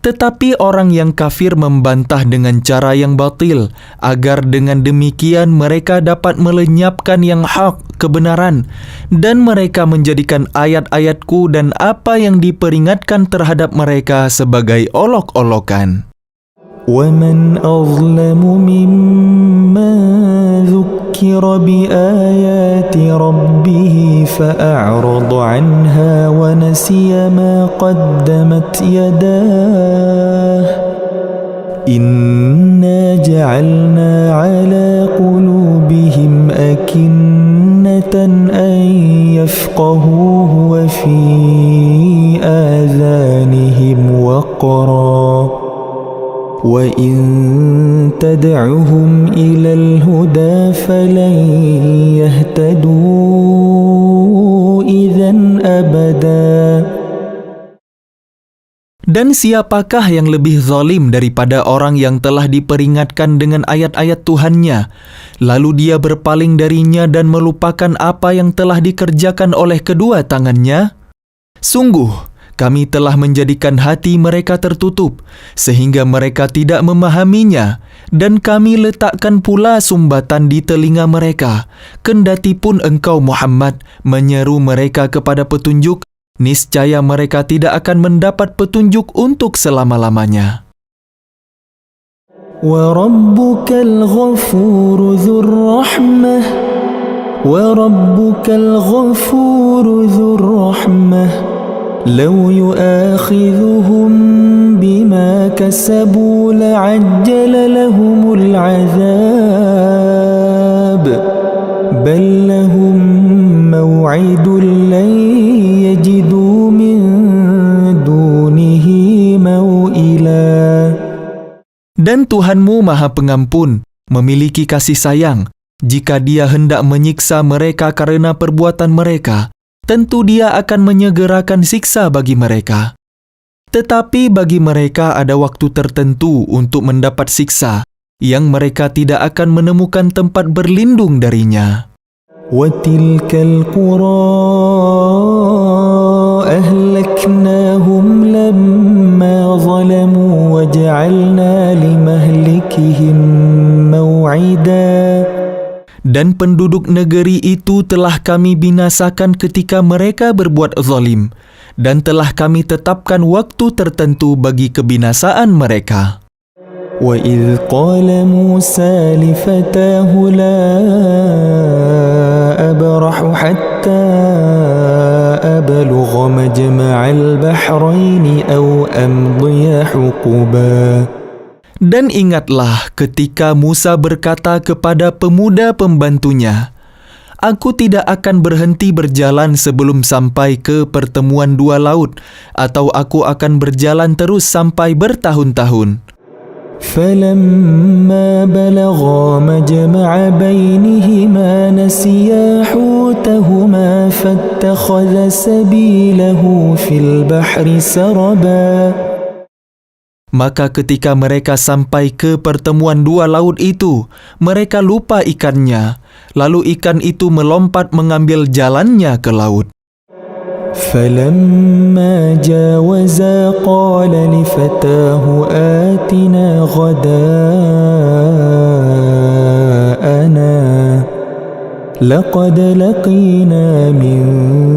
Tetapi orang yang kafir membantah dengan cara yang batil, agar dengan demikian mereka dapat melenyapkan yang hak, kebenaran, dan mereka menjadikan ayat-ayatku dan apa yang diperingatkan terhadap mereka sebagai olok-olokan. وَمَنْ أَظْلَمُ مِمَّنْ ذُكِّرَ بِآيَاتِ رَبِّهِ فَأَعْرَضَ عَنْهَا وَنَسِيَ مَا قَدَّمَتْ يَدَاهُ إِنَّا جَعَلْنَا عَلَى قُلُوبِهِمْ أَكِنَّةً أَنْ يَفْقَهُوهُ وَفِي آذَانِهِمْ وَقْرًا وَإِن تَدْعُهُمْ إِلَى الْهُدَى فَلَنْ يَهْتَدُوا إِذًا أَبَدًا. Dan siapakah yang lebih zalim daripada orang yang telah diperingatkan dengan ayat-ayat Tuhannya, lalu dia berpaling darinya dan melupakan apa yang telah dikerjakan oleh kedua tangannya? Sungguh, kami telah menjadikan hati mereka tertutup, sehingga mereka tidak memahaminya, dan kami letakkan pula sumbatan di telinga mereka. Kendati pun engkau Muhammad menyeru mereka kepada petunjuk, niscaya mereka tidak akan mendapat petunjuk untuk selama-lamanya. وَرَبُّكَ الْغَفُورُ ذُو الرَّحْمَةِ وَرَبُّكَ الْغَفُورُ ذُو الرَّحْمَةِ لو يؤاخذهم بما كسبوا لعجل لهم العذاب بل لهم موعد لن يجدوا من دونه موئلا. Dan Tuhanmu Maha Pengampun, memiliki kasih sayang. Jika Dia hendak menyiksa mereka karena perbuatan mereka, tentu Dia akan menyegerakan siksa bagi mereka. Tetapi bagi mereka ada waktu tertentu untuk mendapat siksa, yang mereka tidak akan menemukan tempat berlindung darinya. وَتِلْكَ الْقُرَى أَهْلَكْنَاهُمْ لَمَّا ظَلَمُوا وَجَعَلْنَا لِمَهْلِكِهِمْ مَوْعِدًا. Dan penduduk negeri itu telah kami binasakan ketika mereka berbuat zalim, dan telah kami tetapkan waktu tertentu bagi kebinasaan mereka. وَإِذْ قَالَ مُوسَى لِفَتَاهُ لَا أَبْرَحُ حَتَّى أَبْلُغَ مَجْمَعَ الْبَحْرَيْنِ أَوْ أَمْضِيَ حُقُبًا. Dan ingatlah ketika Musa berkata kepada pemuda pembantunya, "Aku tidak akan berhenti berjalan sebelum sampai ke pertemuan dua laut, atau aku akan berjalan terus sampai bertahun-tahun." فَلَمَّا بَلَغَا مَجْمَعَ بَيْنِهِمَا نَسِيَا حُوتَهُمَا فَاتَّخَذَ سَبِيلَهُ فِي الْبَحْرِ سَرَبًا. Maka ketika mereka sampai ke pertemuan dua laut itu, mereka lupa ikannya, lalu ikan itu melompat mengambil jalannya ke laut. فَلَمَّا جَاوَزَا قَالَ لِفَتَاهُ آتِنَا غَدَاءَنَا لَقَدْ لَقِينَا مِنْ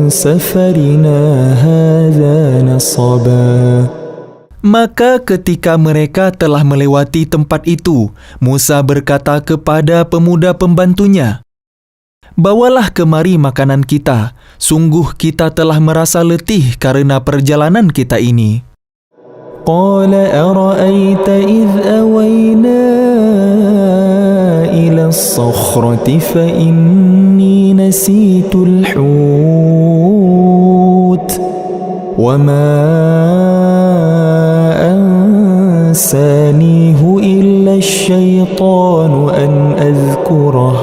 سَفَرِنَا هَذَا نَصَبًا. Maka ketika mereka telah melewati tempat itu, Musa berkata kepada pemuda pembantunya, "Bawalah kemari makanan kita, sungguh kita telah merasa letih karena perjalanan kita ini." قَالَ أَرَأَيْتَ إِذْ أَوَيْنَا إِلَى الصَّخْرَةِ فَإِنِّي نَسِيتُ الْحُوتَ وَمَا أَنْسَانِيهُ إِلَّا الشَّيْطَانُ أَنْ أَذْكُرَهُ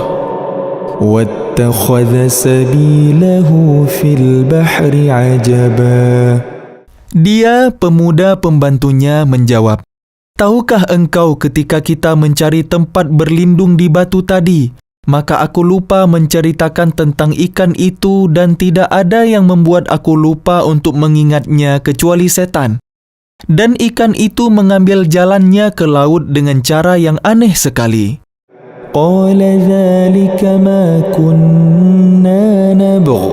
وَاتَّخَذَ سَبِيلَهُ فِي الْبَحْرِ عَجَبًا. Dia, pemuda pembantunya, menjawab, "Tahukah engkau ketika kita mencari tempat berlindung di batu tadi, Maka aku lupa menceritakan tentang ikan itu dan tidak ada yang membuat aku lupa untuk mengingatnya kecuali setan. Dan ikan itu mengambil jalannya ke laut dengan cara yang aneh sekali. قال ذلك ما كنا نبغ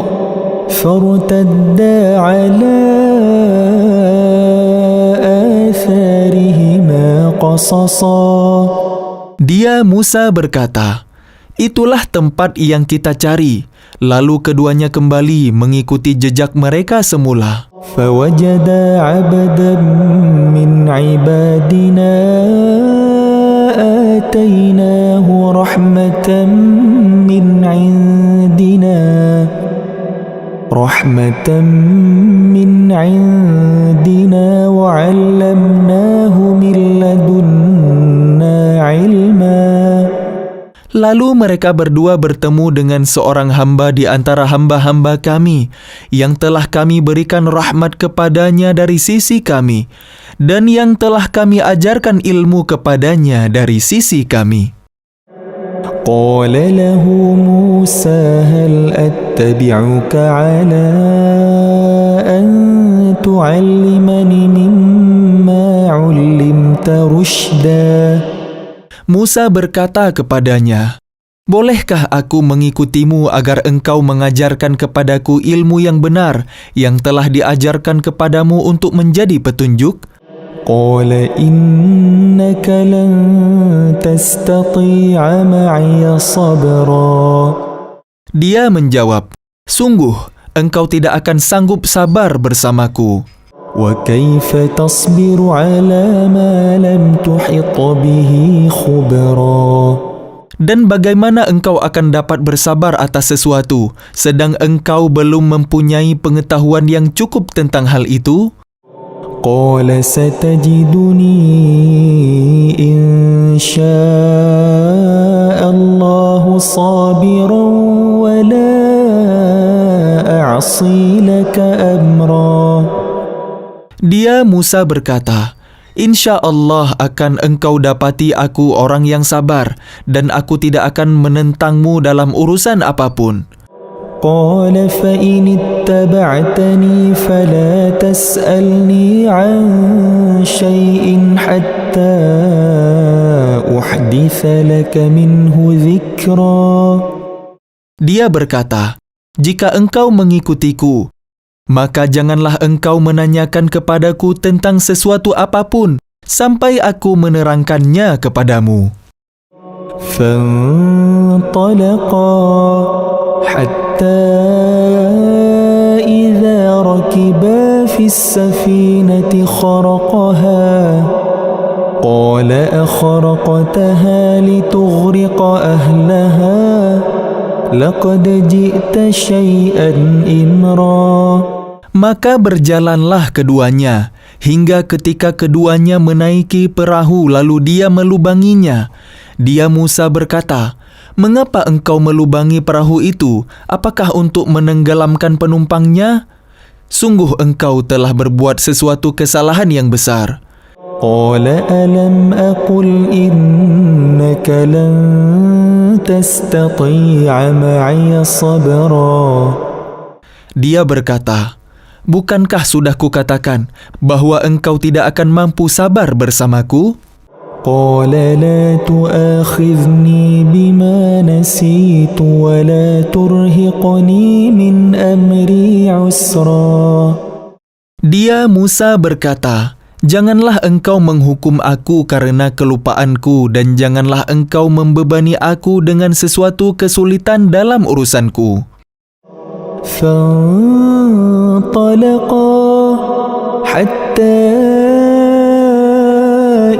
فارتدا على آثارهما قصصا. Dia Musa berkata, "Itulah tempat yang kita cari." Lalu keduanya kembali mengikuti jejak mereka semula. فوجدا عبدا من عبادنا آتيناه رحمة من عندنا وعلمناه من لدنا علما. Lalu mereka berdua bertemu dengan seorang hamba di antara hamba-hamba kami yang telah kami berikan rahmat kepadanya dari sisi kami dan yang telah kami ajarkan ilmu kepadanya dari sisi kami. قال له موسى هل أتبعك على أن تعلمني مما علمت رشدا. Musa berkata kepadanya, "Bolehkah aku mengikutimu agar engkau mengajarkan kepadaku ilmu yang benar yang telah diajarkan kepadamu untuk menjadi petunjuk?" قال إنك لن تستطيع معي صبرا. Dia menjawab, "Sungguh, engkau tidak akan sanggup sabar bersamaku. وكيف تصبر على ما لم تحط به خبرا. Dan bagaimana engkau akan dapat bersabar atas sesuatu, sedang engkau belum mempunyai pengetahuan yang cukup tentang hal itu?" قال ستجدني إن شاء الله صابرا ولا أعصي لك أمرا. Dia Musa berkata, "Insya Allah akan engkau dapati aku orang yang sabar, dan aku tidak akan menentangmu dalam urusan apapun." قال فإن اتبعتني فلا تسألني عن شيء حتى أحدث لك منه ذكرا. Dia berkata, "Jika engkau mengikutiku, maka janganlah engkau menanyakan kepadaku tentang sesuatu apapun sampai aku menerangkannya kepadamu." فانطلقا حتى إذا ركبا في السفينة خرقها قال أخرقتها لتغرق أهلها لقد جئت شيئا إمرا. Maka berjalanlah keduanya, hingga ketika keduanya menaiki perahu lalu dia melubanginya. Dia Musa berkata, "Mengapa engkau melubangi perahu itu? Apakah untuk menenggelamkan penumpangnya? Sungguh engkau telah berbuat sesuatu kesalahan yang besar." قال ألم أقل إنك لن تستطيع معي صبرا. Dia berkata, "Bukankah sudah kukatakan bahwa engkau tidak akan mampu sabar bersamaku?" قال لا تؤاخذني بما نسيت ولا ترهقني من أمري عسرا. Dia Musa berkata, "Janganlah engkau menghukum aku karena kelupaanku dan janganlah engkau membebani aku dengan sesuatu kesulitan dalam urusanku." فانطلقا حتى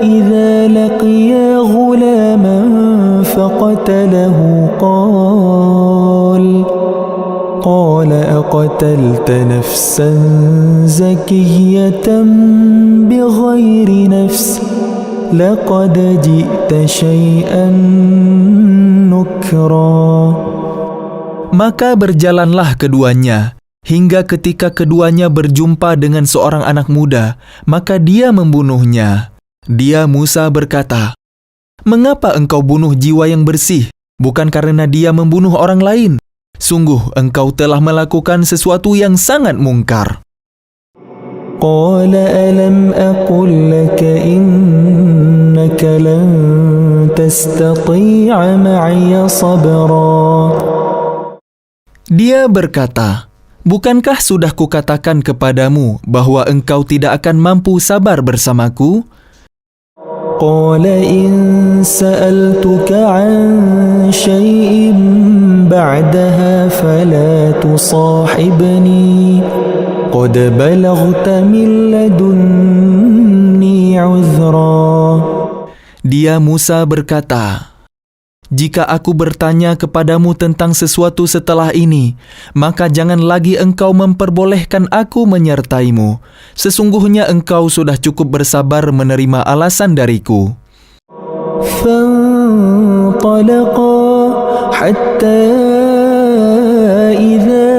إذا لقيا غلاما فقتله قال أقتلت نفسا زكية بغير نفس لقد جئت شيئا نكرا. Maka berjalanlah keduanya, hingga ketika keduanya berjumpa dengan seorang anak muda, maka dia membunuhnya. Dia Musa berkata, "Mengapa engkau bunuh jiwa yang bersih? bukan karena dia membunuh orang lain. Sungguh engkau telah melakukan sesuatu yang sangat mungkar. قال ألم أقل لك إنك لن تستطيع معي صبرا. Dia berkata, bukankah sudah kukatakan kepadamu bahwa engkau tidak akan mampu sabar bersamaku? قال إن سألتك عن شيء بعدها فلا تصاحبني قد بلغت من لدني عذرا. Dia Musa berkata, jika aku bertanya kepadamu tentang sesuatu setelah ini, maka jangan lagi engkau memperbolehkan aku menyertaimu. Sesungguhnya engkau sudah cukup bersabar menerima alasan dariku. فانطلقا حتى إذا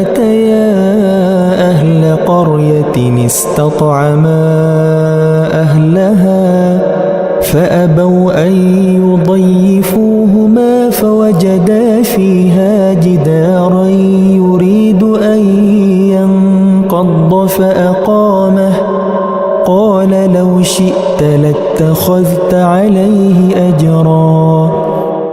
أتيا أهل قرية استطعما أهلها فأبوا أن يضيفوهما فوجدا فيها جدارا يريد أن ينقض فأقامه قال لو شئت لاتخذت عليه أجرا.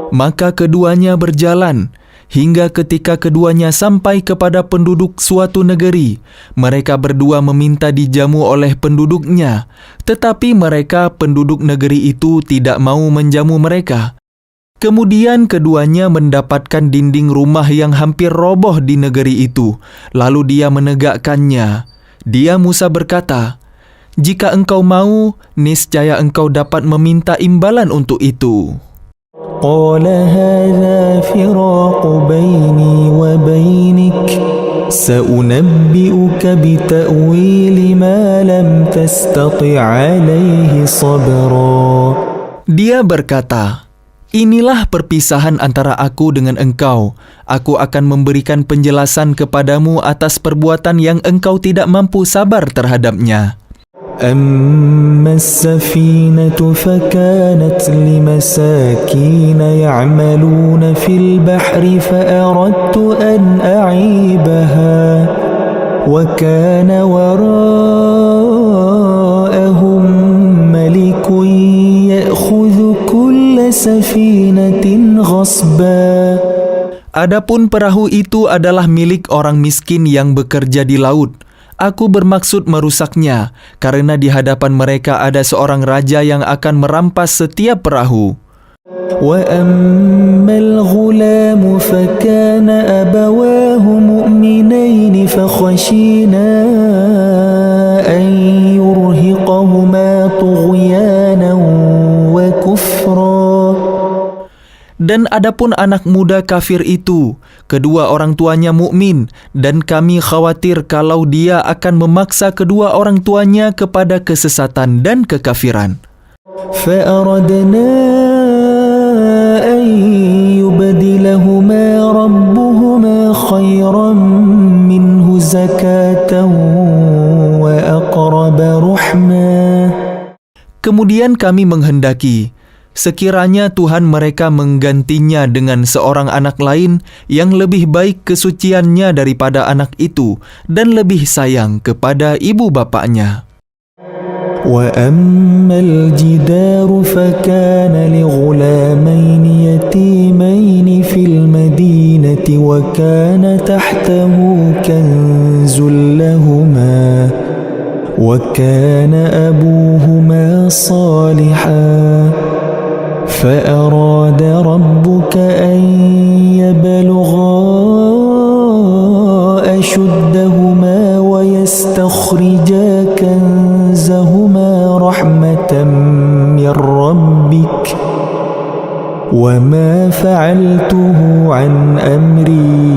Maka keduanya berjalan, hingga ketika keduanya sampai kepada penduduk suatu negeri, mereka berdua meminta dijamu oleh penduduknya, tetapi mereka penduduk negeri itu tidak mau menjamu mereka. Kemudian keduanya mendapatkan dinding rumah yang hampir roboh di negeri itu, lalu dia menegakkannya. Dia Musa berkata, jika engkau mau, niscaya engkau dapat meminta imbalan untuk itu. قال هذا فراق بيني وبينك سأنبئك بتأويل ما لم تستطع عليه صبرا. Dia berkata, inilah perpisahan antara aku dengan engkau. Aku akan memberikan penjelasan kepadamu atas perbuatan yang engkau tidak mampu sabar terhadapnya. أما السفينة فكانت لمساكين يعملون في البحر فأردت أن أعيبها وكان وراءهم ملك يأخذ كل سفينة غصبا. Adapun perahu itu adalah milik orang miskin yang bekerja di laut. Aku bermaksud merusaknya, karena di hadapan mereka ada seorang raja yang akan merampas setiap perahu. وَأَمَّا الْغُلَامُ فَكَانَ أَبَوَاهُ مُؤْمِنَيْنِ فَخَشِينَا أَنْ يُرْهِقَهُمَا طُغْيَانًا وَكُفْرًا. Dan adapun anak muda kafir itu, kedua orang tuanya mukmin, dan kami khawatir kalau dia akan memaksa kedua orang tuanya kepada kesesatan dan kekafiran. فَأَرَدْنَا أَنْ يُبْدِلَهُمَا رَبُّهُمَا خَيْرًا مِنْهُ زَكَاةً وَأَقْرَبَ رُحْمًا. Kemudian kami menghendaki, sekiranya Tuhan mereka menggantinya dengan seorang anak lain yang lebih baik kesuciannya daripada anak itu dan lebih sayang kepada ibu bapaknya. وَأَمَّا الْجِدَارُ فَكَانَ لِغُلَامَيْنِ يَتِيمَيْنِ فِي الْمَدِينَةِ وَكَانَ تَحْتَهُ كَنْزٌ لَهُمَا وَكَانَ أَبُوهُمَا صَالِحًا فأراد ربك أن يبلغا أشدهما ويستخرجا كنزهما رحمة من ربك وما فعلته عن أمري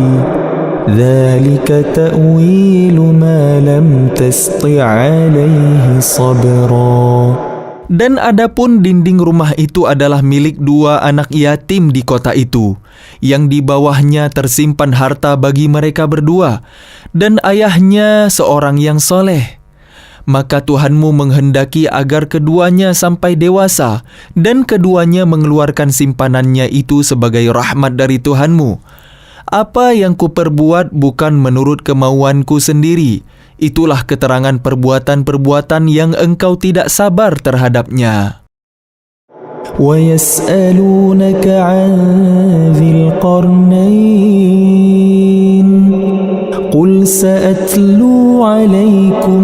ذلك تأويل ما لم تسطع عليه صبرا. Dan adapun dinding rumah itu adalah milik dua anak yatim di kota itu, yang di bawahnya tersimpan harta bagi mereka berdua, dan ayahnya seorang yang soleh. maka Tuhanmu menghendaki agar keduanya sampai dewasa dan keduanya mengeluarkan simpanannya itu sebagai rahmat dari Tuhanmu. Apa yang kuperbuat bukan menurut kemauanku sendiri. Itulah keterangan perbuatan-perbuatan yang engkau tidak sabar terhadapnya. وَيَسْأَلُونَكَ عَنْ ذِي الْقَرْنَيْنِ قُلْ سَأَتْلُو عَلَيْكُمْ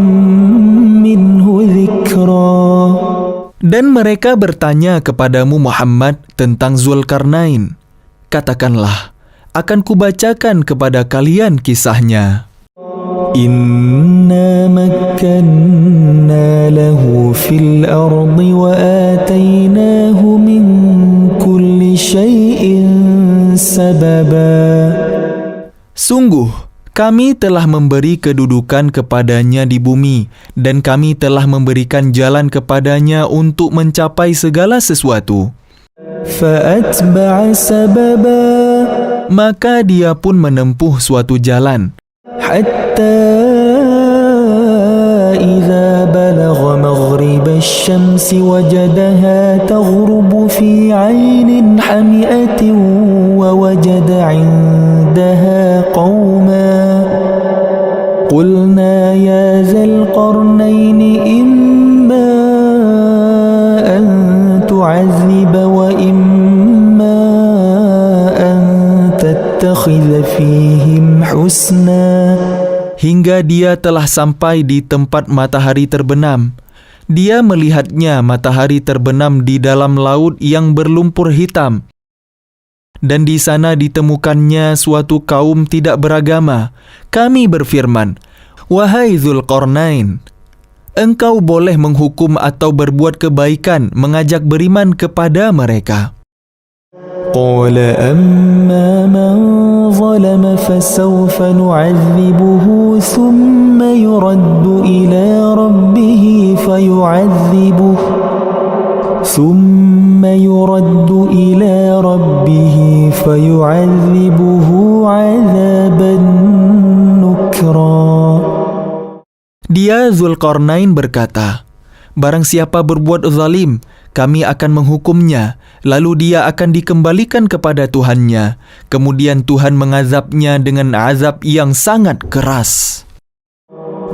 مِنْهُ ذِكْرًا. Dan mereka bertanya kepadamu Muhammad tentang Zulkarnain. Katakanlah, akan kubacakan kepada kalian kisahnya. إِنَّا مَكَّنَّا لَهُ فِي الْأَرْضِ وَآتَيْنَاهُ مِنْ كُلِّ شَيْءٍ سَبَبًا. Sungguh, kami telah memberi kedudukan kepadanya di bumi, dan kami telah memberikan jalan kepadanya untuk mencapai segala sesuatu. فَأَتْبَعَ سَبَبًا. Maka dia pun menempuh suatu jalan, حتى إذا بلغ مغرب الشمس وجدها تغرب في عين حمئة ووجد عندها قوما قلنا يا ذا القرنين إما أن تعذب وإما أن تتخذ فيهم حسنا. hingga dia telah sampai di tempat matahari terbenam. Dia melihatnya matahari terbenam di dalam laut yang berlumpur hitam. Dan di sana ditemukannya suatu kaum tidak beragama. Kami berfirman, "Wahai Zulkarnain, engkau boleh menghukum atau berbuat kebaikan, mengajak beriman kepada mereka." قال أما من ظلم فسوف نعذبه ثم يرد إلى ربه فيعذبه عذابا نكرا. Dia Zulkarnain berkata, "Barang siapa berbuat zalim, kami akan menghukumnya, lalu dia akan dikembalikan kepada Tuhannya. Kemudian Tuhan mengazabnya dengan azab yang sangat keras."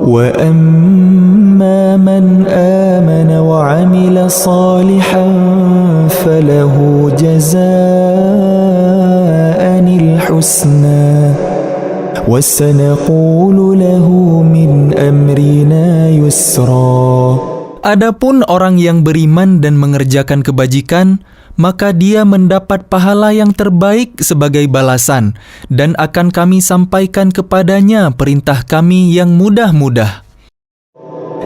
وَأَمَّا مَنْ آمَنَ وَعَمِلَ صَالِحًا فَلَهُ جَزَاءً الْحُسْنَى وَسَنَقُولُ لَهُ مِنْ أَمْرِنَا يُسْرًا. Adapun orang yang beriman dan mengerjakan kebajikan, maka dia mendapat pahala yang terbaik sebagai balasan, dan akan kami sampaikan kepadanya perintah kami yang mudah-mudah.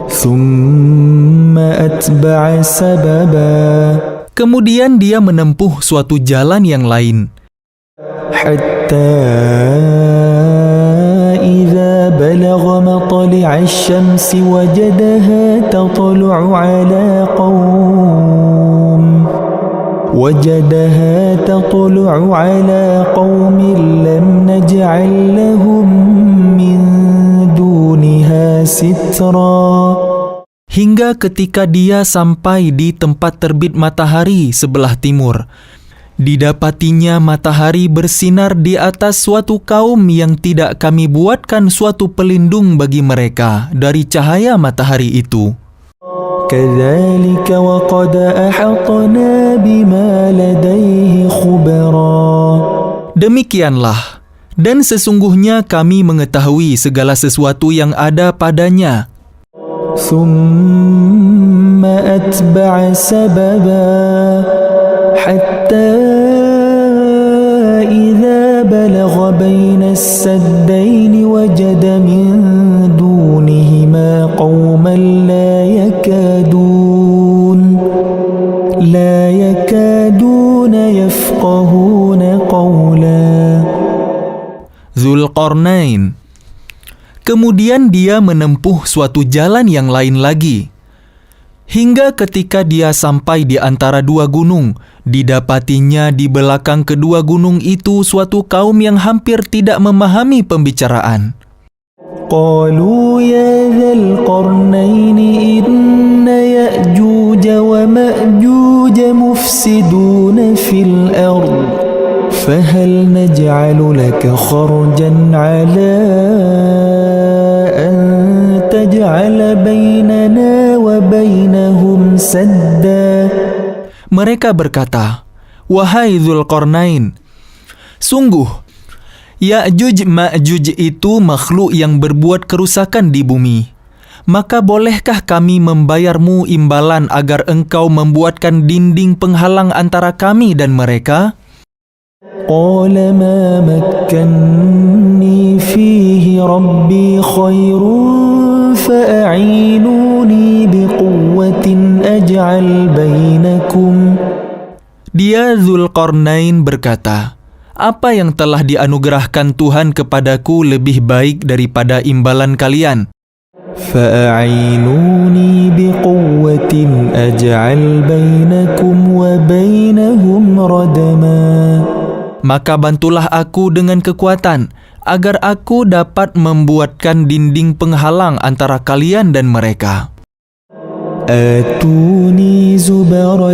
ثُمَّ أَتْبَعَ سَبَبًا. Kemudian dia menempuh suatu jalan yang lain, حَتَّى إِذَا بَلَغَ مَطْلِعَ الشَّمْسِ وَجَدَهَا تَطْلُعُ عَلَى قَوْمٍ لَمْ نَجْعَلْ لَهُم مِّن دُونِهَا سِتْرًا. hingga ketika dia sampai di tempat terbit matahari sebelah timur, didapatinya matahari bersinar di atas suatu kaum yang tidak kami buatkan suatu pelindung bagi mereka dari cahaya matahari itu. كَذَلِكَ وَقَدْ أَحَطْنَا بِمَا لَدَيْهِ خُبْرًا. Demikianlah, dan sesungguhnya kami mengetahui segala sesuatu yang ada padanya. ثُمَّ أَتْبَعَ سَبَبًا حَتَّى إِذَا بَلَغَ بَيْنَ السَّدَّيْنِ وَجَدَ مِن دُونِهِمَا قَوْمًا لا يكادون يفقهون قولا. Zulkarnain. Kemudian dia menempuh suatu jalan yang lain lagi, hingga ketika dia sampai di antara dua gunung, didapatinya di belakang kedua gunung itu suatu kaum yang hampir tidak memahami pembicaraan. قالوا يا ذا القرنين إن يأجوج ومأجوج مفسدون في الأرض فهل نجعل لك خرجا على أن تجعل بيننا وبينهم سدا. Mereka berkata, "Wahai Dzulqarnain, sungguh Ya'juj Ma'juj itu makhluk yang berbuat kerusakan di bumi. Maka bolehkah kami membayarmu imbalan agar engkau membuatkan dinding penghalang antara kami dan mereka?" قال ما مكني فيه ربي خير فأعينوني بقوة أجعل بينكم. Dia Dzulqarnain berkata, "Apa yang telah dianugerahkan Tuhan kepadaku lebih baik daripada imbalan kalian. فأعينوني بقوة أجعل بينكم وبينهم ردما. Maka bantulah aku dengan kekuatan, agar aku dapat membuatkan dinding penghalang antara kalian dan mereka." آتوني زبر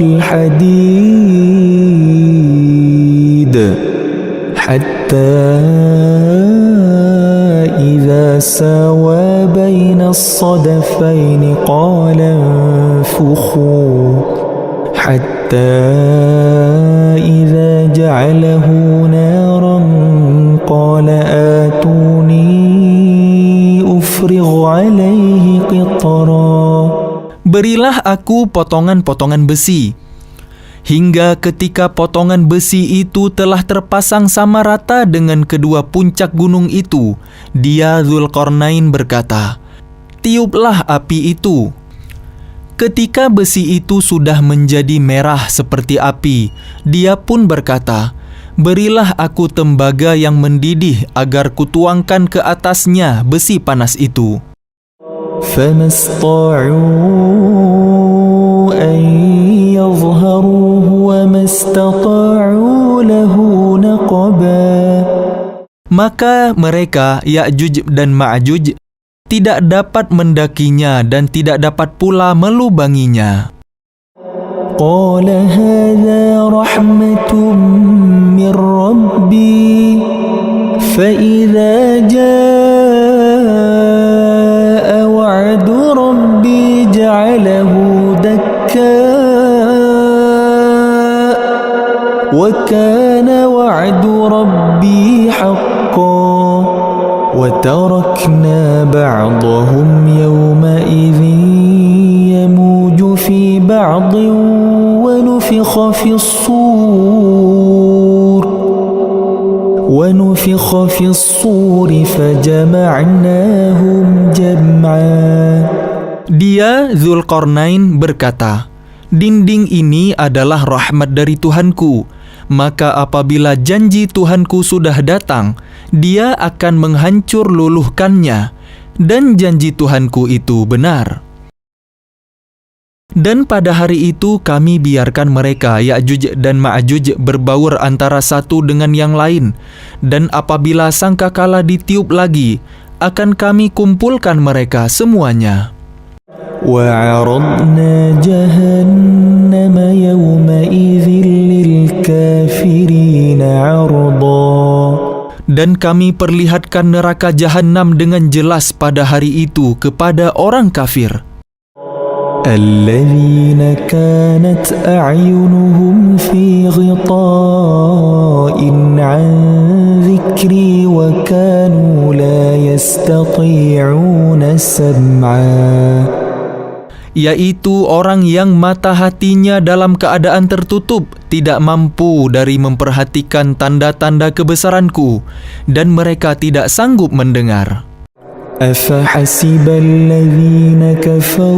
الحديد حتى إذا ساوى بين الصدفين قال انفخوا حتى إذا جعله نارا قال آتوني أفرغ عليه قطرا. Berilah aku potongan-potongan besi, hingga ketika potongan besi itu telah terpasang sama rata dengan kedua puncak gunung itu, dia Dzulqarnain berkata, "Tiuplah api itu." Ketika besi itu sudah menjadi merah seperti api, dia pun berkata, "Berilah aku tembaga yang mendidih agar kutuangkan ke atasnya besi panas itu." فما استطاعوا أن يظهروه وما استطاعوا له نقبا. Maka mereka, Ya'juj dan Ma'juj, tidak dapat mendakinya dan tidak dapat pula melubanginya. قال هذا رحمة من ربي فإذا جاء وعد ربي جعله دكا وكان وعد ربي حقا وتركنا بعضهم يومئذ يموج في بعض ونفخ في الصور فجمعناهم جمعا. Dia Dzulqarnain berkata, "Dinding ini adalah rahmat dari Tuhanku, maka apabila janji Tuhanku sudah datang, Dia akan menghancur luluhkannya, dan janji Tuhanku itu benar." Dan pada hari itu kami biarkan mereka, Ya'juj dan Ma'juj, berbaur antara satu dengan yang lain, dan apabila sangkakala ditiup lagi, akan kami kumpulkan mereka semuanya. وعرضنا جهنم يومئذ للكافرين عرضا. Dan kami perlihatkan neraka Jahannam dengan jelas pada hari itu kepada orang kafir. الذين كانت أعينهم في غطاء عن ذكري وكانوا لا يستطيعون سمعا. Yaitu orang yang mata hatinya dalam keadaan tertutup, tidak mampu dari memperhatikan tanda-tanda kebesaranku, dan mereka tidak sanggup mendengar. أفحسب الذين كفروا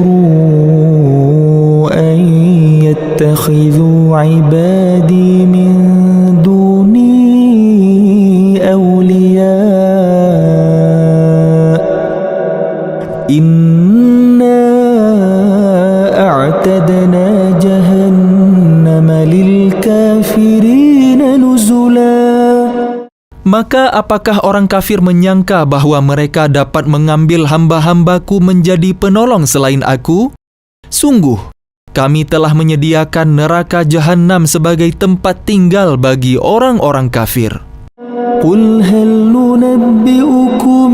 أن يتخذوا عبادي من دوني أولياء إنا أعتدنا جهنم للكافرين نزلا. Maka apakah orang kafir menyangka bahwa mereka dapat mengambil hamba-hambaku menjadi penolong selain aku? Sungguh, kami telah menyediakan neraka Jahannam sebagai tempat tinggal bagi orang-orang kafir. قل هل ننبئكم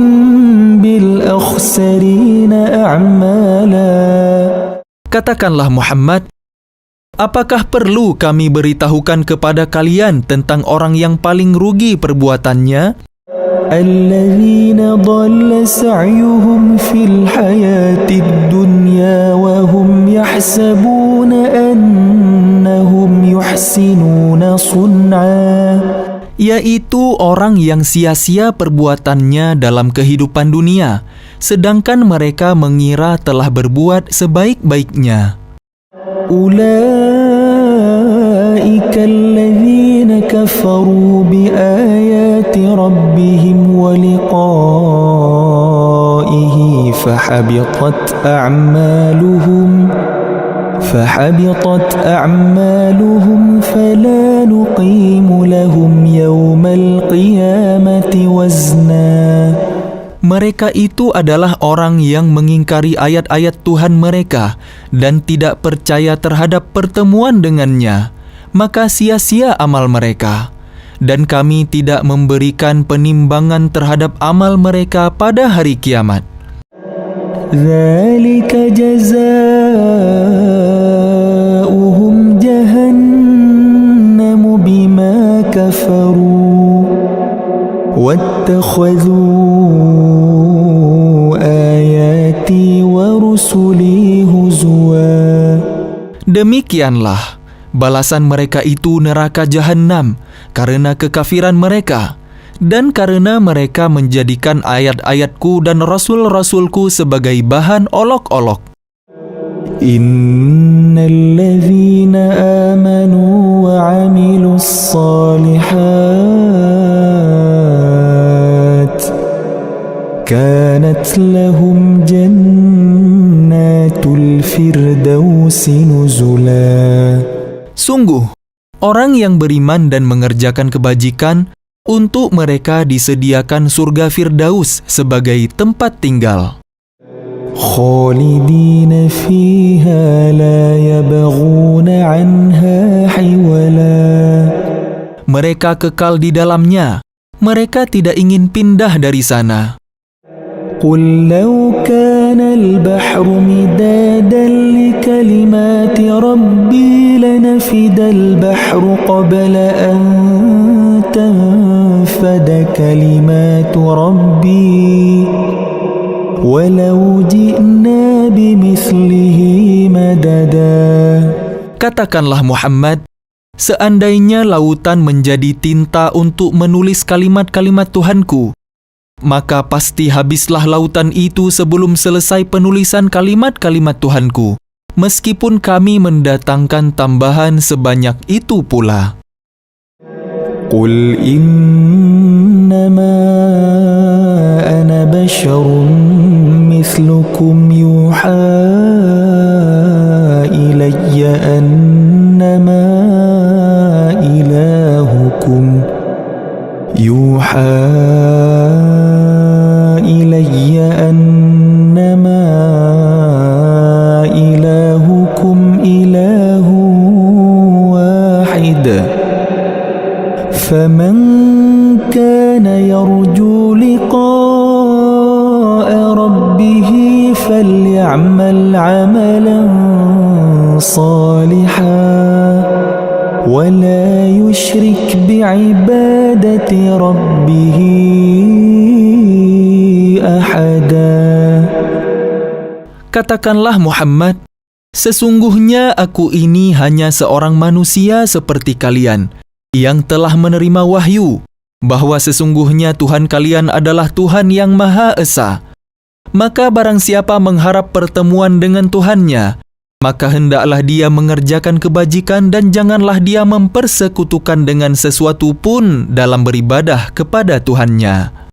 بالأخسرين أعمالا. Katakanlah Muhammad, apakah perlu kami beritahukan kepada kalian tentang orang yang paling rugi perbuatannya? الذين ضل سعيهم في الحياة الدنيا وهم يحسبون أنهم يحسنون صنعا. Yaitu orang yang sia-sia perbuatannya dalam kehidupan dunia, sedangkan mereka mengira telah berbuat sebaik-baiknya. أولئك الذين كفروا بآيات ربهم ولقائه فحبطت أعمالهم فلا نقيم لهم يوم القيامة وزنا. Mereka itu adalah orang yang mengingkari ayat-ayat Tuhan mereka dan tidak percaya terhadap pertemuan dengannya. Maka sia-sia amal mereka. Dan kami tidak memberikan penimbangan terhadap amal mereka pada hari kiamat. ذلك جزاؤهم جهنم بما كفروا واتخذوا آياتي ورسلي هزوا. Demikianlah balasan mereka itu neraka Jahannam karena kekafiran mereka dan karena mereka menjadikan ayat-ayatku dan rasul-rasulku sebagai bahan olok-olok. Innalladzina amanu wa 'amilus shalihat kanat lahum jannatul firdausi nuzula. Sungguh, orang yang beriman dan mengerjakan kebajikan, untuk mereka disediakan surga Firdaus sebagai tempat tinggal. Khalidina fiha la yabghuna 'anha hiwala. Mereka kekal di dalamnya. Mereka tidak ingin pindah dari sana. Qul law kana al-bahru midadan li kalimati rabbi lanafida al-bahru qabla an tanfada kalimatu rabbi walau ji'na bimithlihi madada. Katakanlah Muhammad, seandainya lautan menjadi tinta untuk menulis kalimat-kalimat Tuhanku, maka pasti habislah lautan itu sebelum selesai penulisan kalimat-kalimat Tuhanku, meskipun kami mendatangkan tambahan sebanyak itu pula. Qul innama ana basharun mithlukum yuha ilayya annama ilahukum ilahu wahid. فمن كان يرجو لقاء ربه فليعمل عملا صالحا ولا يشرك بعبادة ربه أحدا. Katakanlah Muhammad, sesungguhnya aku ini hanya seorang manusia seperti kalian, yang telah menerima wahyu, bahwa sesungguhnya Tuhan kalian adalah Tuhan yang Maha Esa. Maka barang siapa mengharap pertemuan dengan Tuhannya, maka hendaklah dia mengerjakan kebajikan dan janganlah dia mempersekutukan dengan sesuatu pun dalam beribadah kepada Tuhannya.